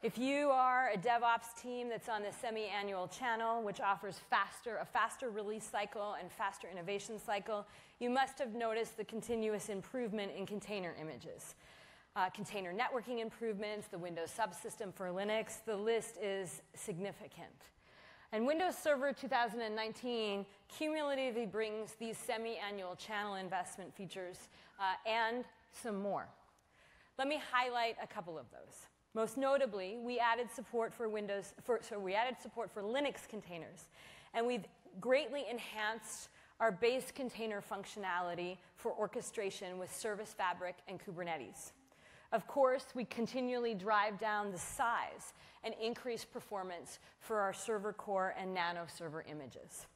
If you are a DevOps team that's on the semi-annual channel, which offers a faster release cycle and faster innovation cycle, you must have noticed the continuous improvement in container images. Container networking improvements, the Windows subsystem for Linux, the list is significant. And Windows Server 2019 cumulatively brings these semi-annual channel investment features and some more. Let me highlight a couple of those. Most notably, we added support for Linux containers, and we've greatly enhanced our base container functionality for orchestration with Service Fabric and Kubernetes. Of course, we continually drive down the size and increase performance for our server core and nano server images.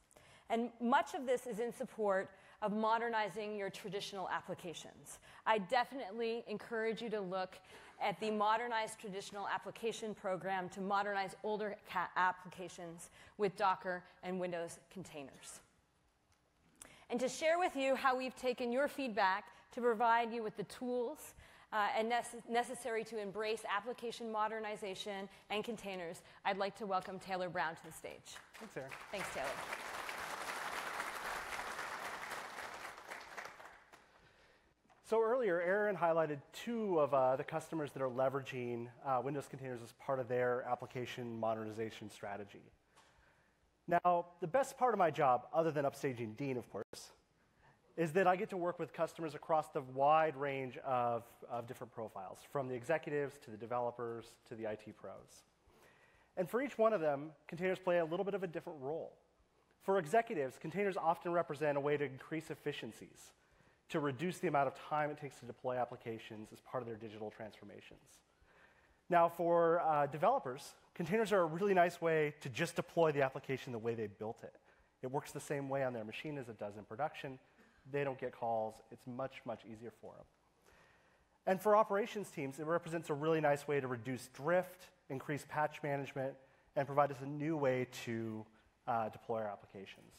And much of this is in support of modernizing your traditional applications. I definitely encourage you to look at the Modernized Traditional Application Program to modernize older applications with Docker and Windows containers. And to share with you how we've taken your feedback to provide you with the tools necessary to embrace application modernization and containers, I'd like to welcome Taylor Brown to the stage. Thanks, Aaron. Thanks, Taylor. So earlier, Aaron highlighted 2 of the customers that are leveraging Windows containers as part of their application modernization strategy. Now, the best part of my job, other than upstaging Dean, of course, is that I get to work with customers across the wide range of different profiles, from the executives to the developers to the IT pros. And for each one of them, containers play a little bit of a different role. For executives, containers often represent a way to increase efficiencies, to reduce the amount of time it takes to deploy applications as part of their digital transformations. Now, for developers, containers are a really nice way to just deploy the application the way they built it. It works the same way on their machine as it does in production. They don't get calls. It's much, much easier for them. And for operations teams, it represents a really nice way to reduce drift, increase patch management, and provide us a new way to deploy our applications.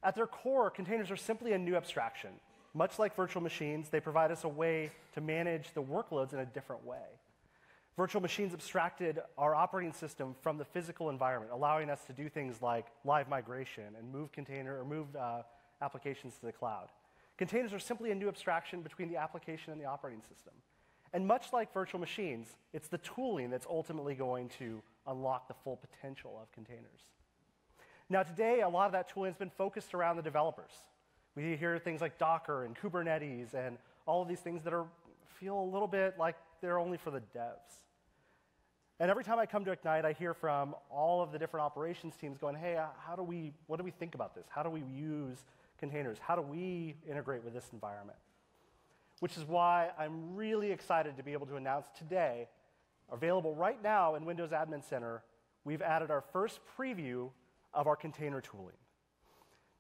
At their core, containers are simply a new abstraction. Much like virtual machines, they provide us a way to manage the workloads in a different way. Virtual machines abstracted our operating system from the physical environment, allowing us to do things like live migration and move applications to the cloud. Containers are simply a new abstraction between the application and the operating system. And much like virtual machines, it's the tooling that's ultimately going to unlock the full potential of containers. Now today, a lot of that tooling has been focused around the developers. We hear things like Docker and Kubernetes and all of these things that feel a little bit like they're only for the devs. And every time I come to Ignite, I hear from all of the different operations teams going, hey, what do we think about this? How do we use containers? How do we integrate with this environment? Which is why I'm really excited to be able to announce today, available right now in Windows Admin Center, we've added our first preview of our container tooling.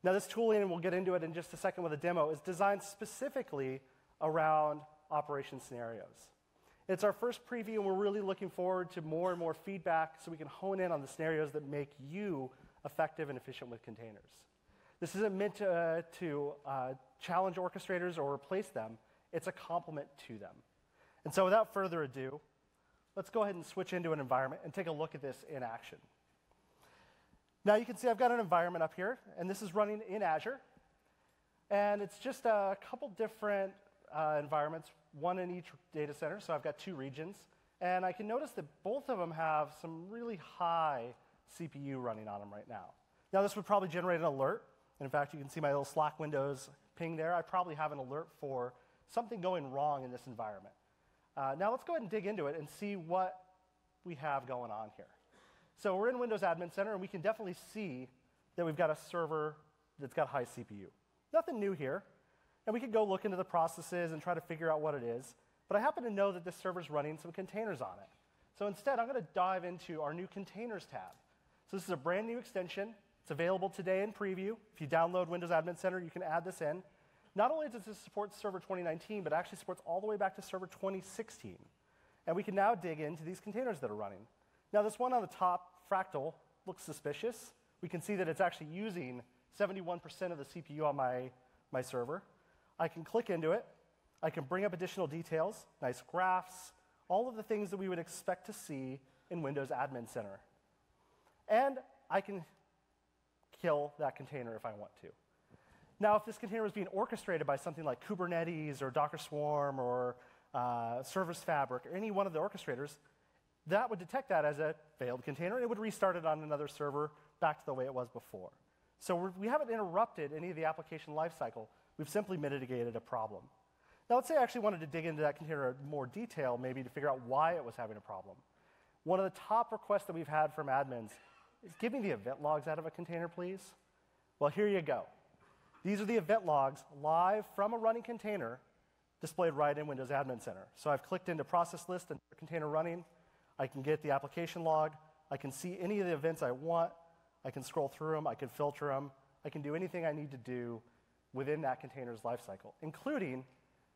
Now this tooling, and we'll get into it in just a second with a demo, is designed specifically around operation scenarios. It's our first preview, and we're really looking forward to more and more feedback so we can hone in on the scenarios that make you effective and efficient with containers. This isn't meant to challenge orchestrators or replace them. It's a complement to them. And so without further ado, let's go ahead and switch into an environment and take a look at this in action. Now you can see I've got an environment up here, and this is running in Azure. And it's just a couple different environments, one in each data center, so I've got 2 regions. And I can notice that both of them have some really high CPU running on them right now. Now this would probably generate an alert. And in fact, you can see my little Slack windows ping there. I probably have an alert for something going wrong in this environment. Now let's go ahead and dig into it and see what we have going on here. So we're in Windows Admin Center, and we can definitely see that we've got a server that's got high CPU. Nothing new here. And we could go look into the processes and try to figure out what it is. But I happen to know that this server's running some containers on it. So instead, I'm going to dive into our new Containers tab. So this is a brand new extension. It's available today in preview. If you download Windows Admin Center, you can add this in. Not only does this support Server 2019, but it actually supports all the way back to Server 2016. And we can now dig into these containers that are running. Now, this one on the top, Fractal, looks suspicious. We can see that it's actually using 71% of the CPU on my server. I can click into it. I can bring up additional details, nice graphs, all of the things that we would expect to see in Windows Admin Center. And I can kill that container if I want to. Now, if this container was being orchestrated by something like Kubernetes or Docker Swarm or Service Fabric or any one of the orchestrators, that would detect that as a failed container, and it would restart it on another server back to the way it was before. So we haven't interrupted any of the application lifecycle. We've simply mitigated a problem. Now, let's say I actually wanted to dig into that container in more detail, maybe to figure out why it was having a problem. One of the top requests that we've had from admins is, give me the event logs out of a container, please. Well, here you go. These are the event logs live from a running container displayed right in Windows Admin Center. So I've clicked into process list and container running. I can get the application log. I can see any of the events I want. I can scroll through them. I can filter them. I can do anything I need to do within that container's lifecycle, including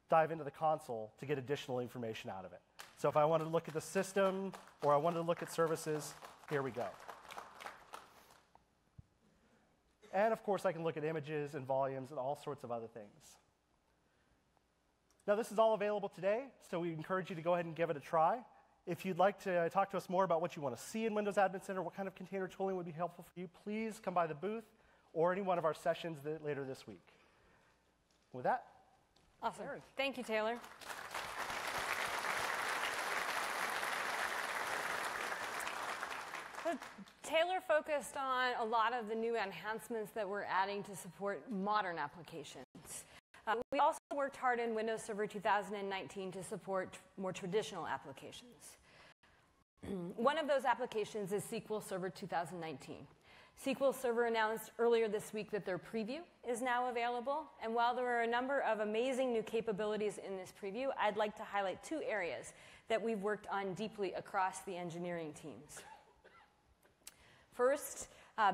dive into the console to get additional information out of it. So if I wanted to look at the system or I wanted to look at services, here we go. And of course, I can look at images and volumes and all sorts of other things. Now, this is all available today, so we encourage you to go ahead and give it a try. If you'd like to talk to us more about what you want to see in Windows Admin Center, what kind of container tooling would be helpful for you, please come by the booth or any one of our sessions later this week. With that, awesome. Thank you, Taylor. So Taylor focused on a lot of the new enhancements that we're adding to support modern applications. We also worked hard in Windows Server 2019 to support more traditional applications. One of those applications is SQL Server 2019. SQL Server announced earlier this week that their preview is now available. And while there are a number of amazing new capabilities in this preview, I'd like to highlight 2 areas that we've worked on deeply across the engineering teams. First,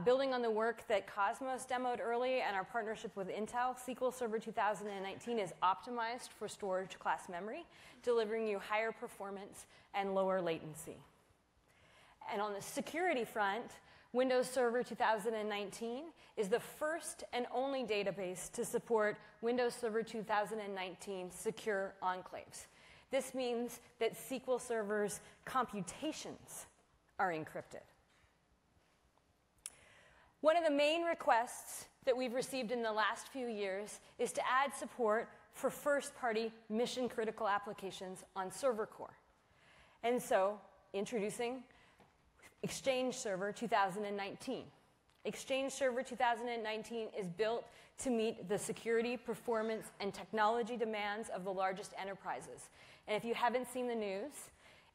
building on the work that Cosmos demoed early and our partnership with Intel, SQL Server 2019 is optimized for storage class memory, delivering you higher performance and lower latency. And on the security front, Windows Server 2019 is the first and only database to support Windows Server 2019 secure enclaves. This means that SQL Server's computations are encrypted. One of the main requests that we've received in the last few years is to add support for first-party mission-critical applications on Server Core. And so, introducing Exchange Server 2019. Exchange Server 2019 is built to meet the security, performance, and technology demands of the largest enterprises. And if you haven't seen the news,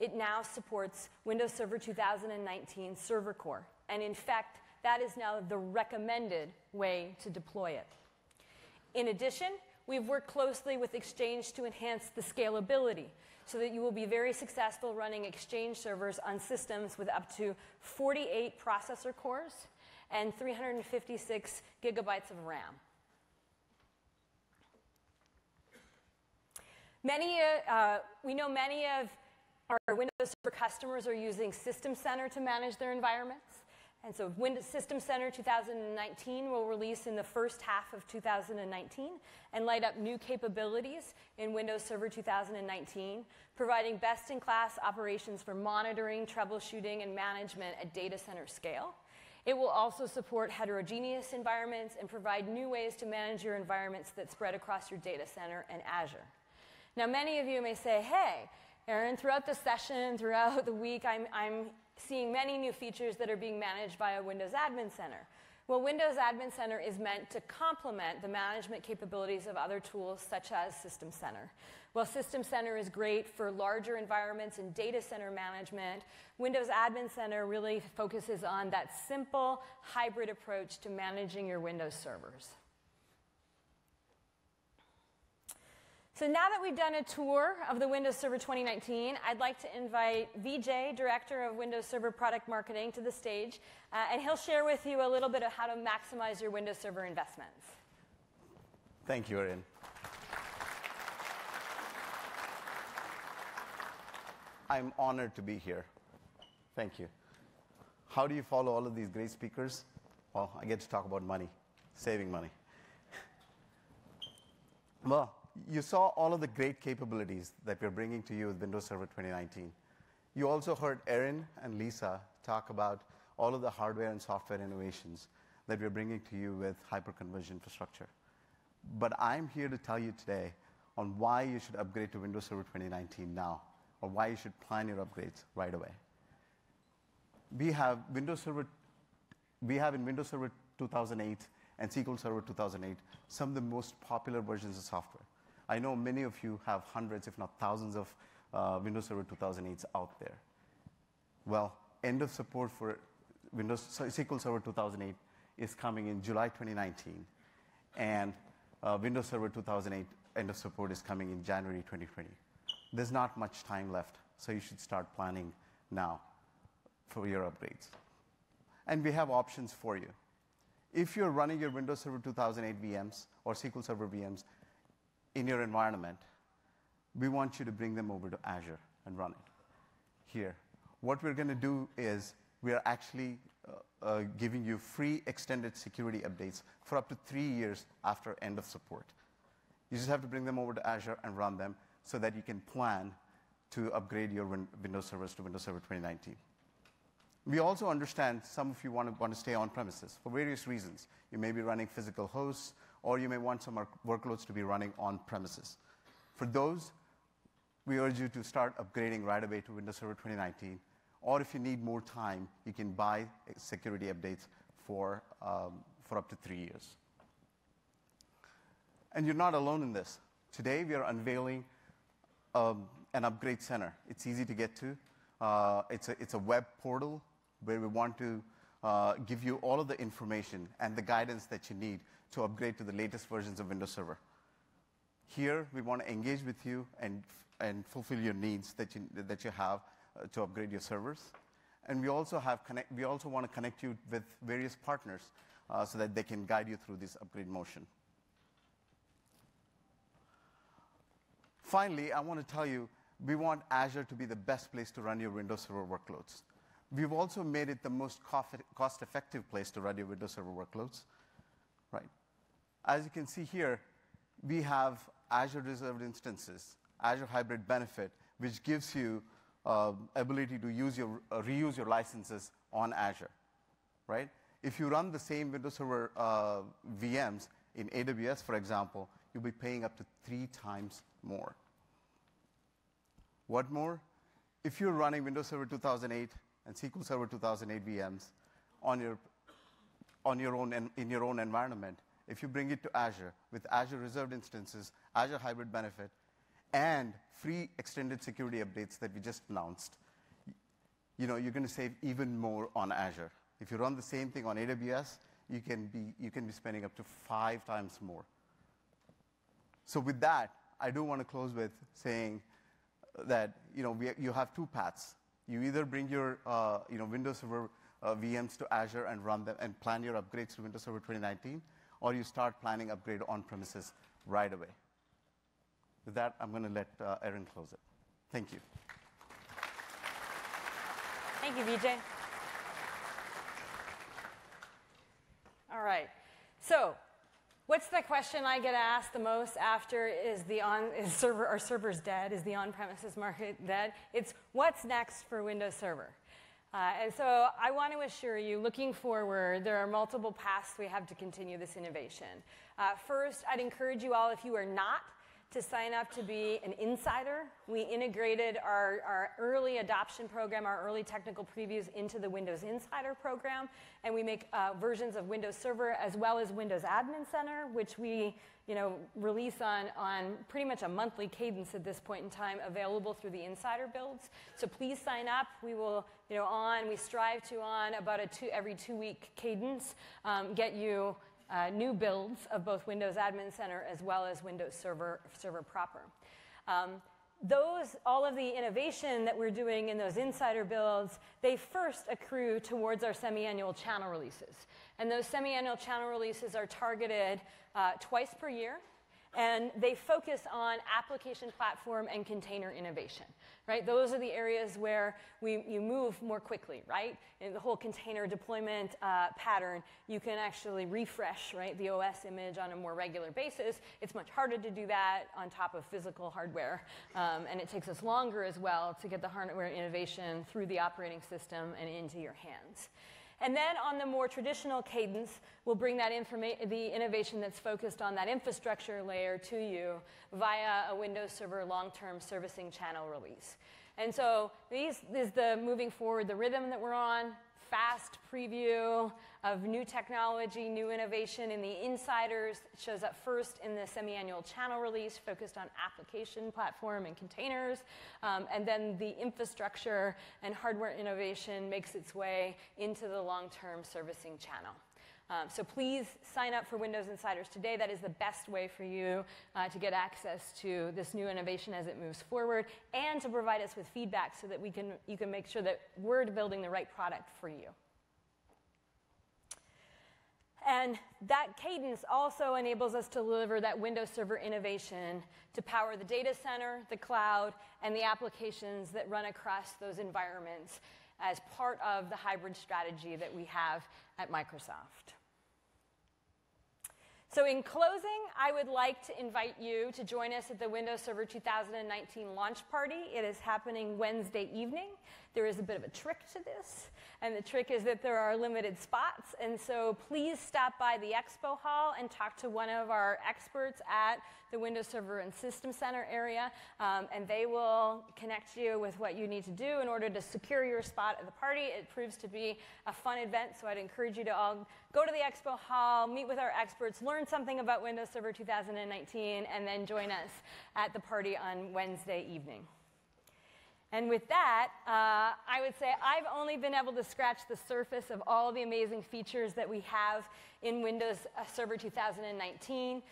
it now supports Windows Server 2019 Server Core. And in fact, that is now the recommended way to deploy it. In addition, we've worked closely with Exchange to enhance the scalability so that you will be very successful running Exchange servers on systems with up to 48 processor cores and 356 gigabytes of RAM. We know many of our Windows Server customers are using System Center to manage their environments. And so Windows System Center 2019 will release in the first half of 2019 and light up new capabilities in Windows Server 2019, providing best-in-class operations for monitoring, troubleshooting, and management at data center scale. It will also support heterogeneous environments and provide new ways to manage your environments that spread across your data center and Azure. Now, many of you may say, hey, Aaron, throughout the session, throughout the week, I'm seeing many new features that are being managed via Windows Admin Center. Well, Windows Admin Center is meant to complement the management capabilities of other tools such as System Center. While System Center is great for larger environments and data center management, Windows Admin Center really focuses on that simple hybrid approach to managing your Windows servers. So now that we've done a tour of the Windows Server 2019, I'd like to invite Vijay, Director of Windows Server Product Marketing, to the stage, and he'll share with you a little bit of how to maximize your Windows Server investments. Thank you, Erin. I'm honored to be here. Thank you. How do you follow all of these great speakers? Well, I get to talk about money, saving money. Well, you saw all of the great capabilities that we're bringing to you with Windows Server 2019. You also heard Erin and Lisa talk about all of the hardware and software innovations that we're bringing to you with hyperconverged infrastructure. But I'm here to tell you today on why you should upgrade to Windows Server 2019 now, or why you should plan your upgrades right away. We have in Windows Server 2008 and SQL Server 2008 some of the most popular versions of software. I know many of you have hundreds, if not thousands, of Windows Server 2008s out there. Well, end of support for SQL Server 2008 is coming in July 2019, and Windows Server 2008 end of support is coming in January 2020. There's not much time left, so you should start planning now for your upgrades. And we have options for you. If you're running your Windows Server 2008 VMs or SQL Server VMs in your environment, we want you to bring them over to Azure and run it here. What we're going to do is we're actually giving you free extended security updates for up to 3 years after end of support. You just have to bring them over to Azure and run them so that you can plan to upgrade your Windows servers to Windows Server 2019. We also understand some of you want to stay on premises for various reasons. You may be running physical hosts, or you may want some workloads to be running on premises. For those, we urge you to start upgrading right away to Windows Server 2019, or if you need more time, you can buy security updates for up to 3 years. And you're not alone in this. Today, we are unveiling an upgrade center. It's easy to get to. It's a web portal where we want to give you all of the information and the guidance that you need to upgrade to the latest versions of Windows Server. Here, we want to engage with you and fulfill your needs that you have to upgrade your servers. And we also want to connect you with various partners so that they can guide you through this upgrade motion. Finally, I want to tell you, we want Azure to be the best place to run your Windows Server workloads. We've also made it the most cost-effective place to run your Windows Server workloads. Right? As you can see here, we have Azure Reserved Instances, Azure Hybrid Benefit, which gives you ability to reuse your licenses on Azure. Right? If you run the same Windows Server VMs in AWS, for example, you'll be paying up to 3 times more. What more? If you're running Windows Server 2008 and SQL Server 2008 VMs in your own environment, if you bring it to Azure with Azure Reserved Instances, Azure Hybrid Benefit, and free extended security updates that we just announced, you're going to save even more on Azure. If you run the same thing on AWS, you can be spending up to 5 times more. So with that, I do want to close with saying that you have 2 paths. You either bring your Windows Server VMs to Azure and run them and plan your upgrades to Windows Server 2019, or you start planning upgrade on premises right away. With that, I'm going to let Erin close it. Thank you. Thank you, Vijay. All right. So, what's the question I get asked the most after our server's dead? Is the on-premises market dead? It's what's next for Windows Server? And so I want to assure you, looking forward, there are multiple paths we have to continue this innovation. First, I'd encourage you all, if you are not, to sign up to be an insider. We integrated our early adoption program, our early technical previews into the Windows Insider program, and we make versions of Windows Server as well as Windows Admin Center, which we release on pretty much a monthly cadence at this point in time, available through the insider builds. So please sign up. We will, we strive to on about every 2-week cadence, get you new builds of both Windows Admin Center as well as Windows Server proper. All of the innovation that we're doing in those insider builds, they first accrue towards our semi-annual channel releases. And those semi-annual channel releases are targeted twice per year, and they focus on application platform and container innovation, right? Those are the areas where you move more quickly, right? In the whole container deployment pattern, you can actually refresh, right, the OS image on a more regular basis. It's much harder to do that on top of physical hardware, and it takes us longer as well to get the hardware innovation through the operating system and into your hands. And then on the more traditional cadence, we'll bring that the innovation that's focused on that infrastructure layer to you via a Windows Server long-term servicing channel release. And so this is moving forward, the rhythm that we're on, fast preview of new technology, new innovation in the insiders. It shows up first in the semi-annual channel release focused on application platform and containers. And then the infrastructure and hardware innovation makes its way into the long-term servicing channel. So please sign up for Windows Insiders today. That is the best way for you to get access to this new innovation as it moves forward, and to provide us with feedback so that you can make sure that we're building the right product for you. And that cadence also enables us to deliver that Windows Server innovation to power the data center, the cloud, and the applications that run across those environments as part of the hybrid strategy that we have at Microsoft. So in closing, I would like to invite you to join us at the Windows Server 2019 launch party. It is happening Wednesday evening. There is a bit of a trick to this, and the trick is that there are limited spots, and so please stop by the expo hall and talk to one of our experts at the Windows Server and System Center area, and they will connect you with what you need to do in order to secure your spot at the party. It proves to be a fun event, so I'd encourage you to all go to the expo hall, meet with our experts, learn something about Windows Server 2019, and then join us at the party on Wednesday evening. And with that, I would say I've only been able to scratch the surface of all the amazing features that we have in Windows Server 2019.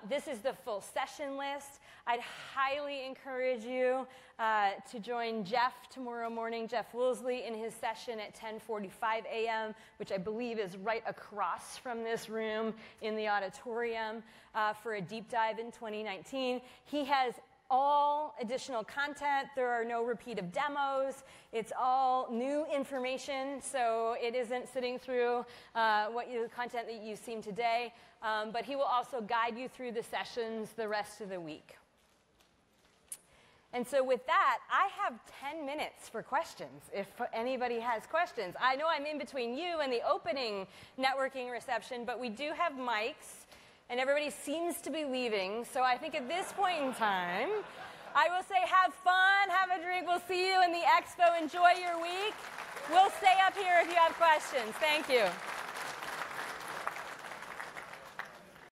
This is the full session list. I'd highly encourage you to join Jeff tomorrow morning, Jeff Woolsey, in his session at 10:45 a.m., which I believe is right across from this room in the auditorium, for a deep dive in 2019. He has all additional content. There are no repeat of demos. It's all new information, so it isn't sitting through the content that you've seen today, but he will also guide you through the sessions the rest of the week. And so with that, I have 10 minutes for questions, if anybody has questions. I know I'm in between you and the opening networking reception, but we do have mics, and everybody seems to be leaving. So I think at this point in time, I will say have fun, have a drink. We'll see you in the expo. Enjoy your week. We'll stay up here if you have questions. Thank you.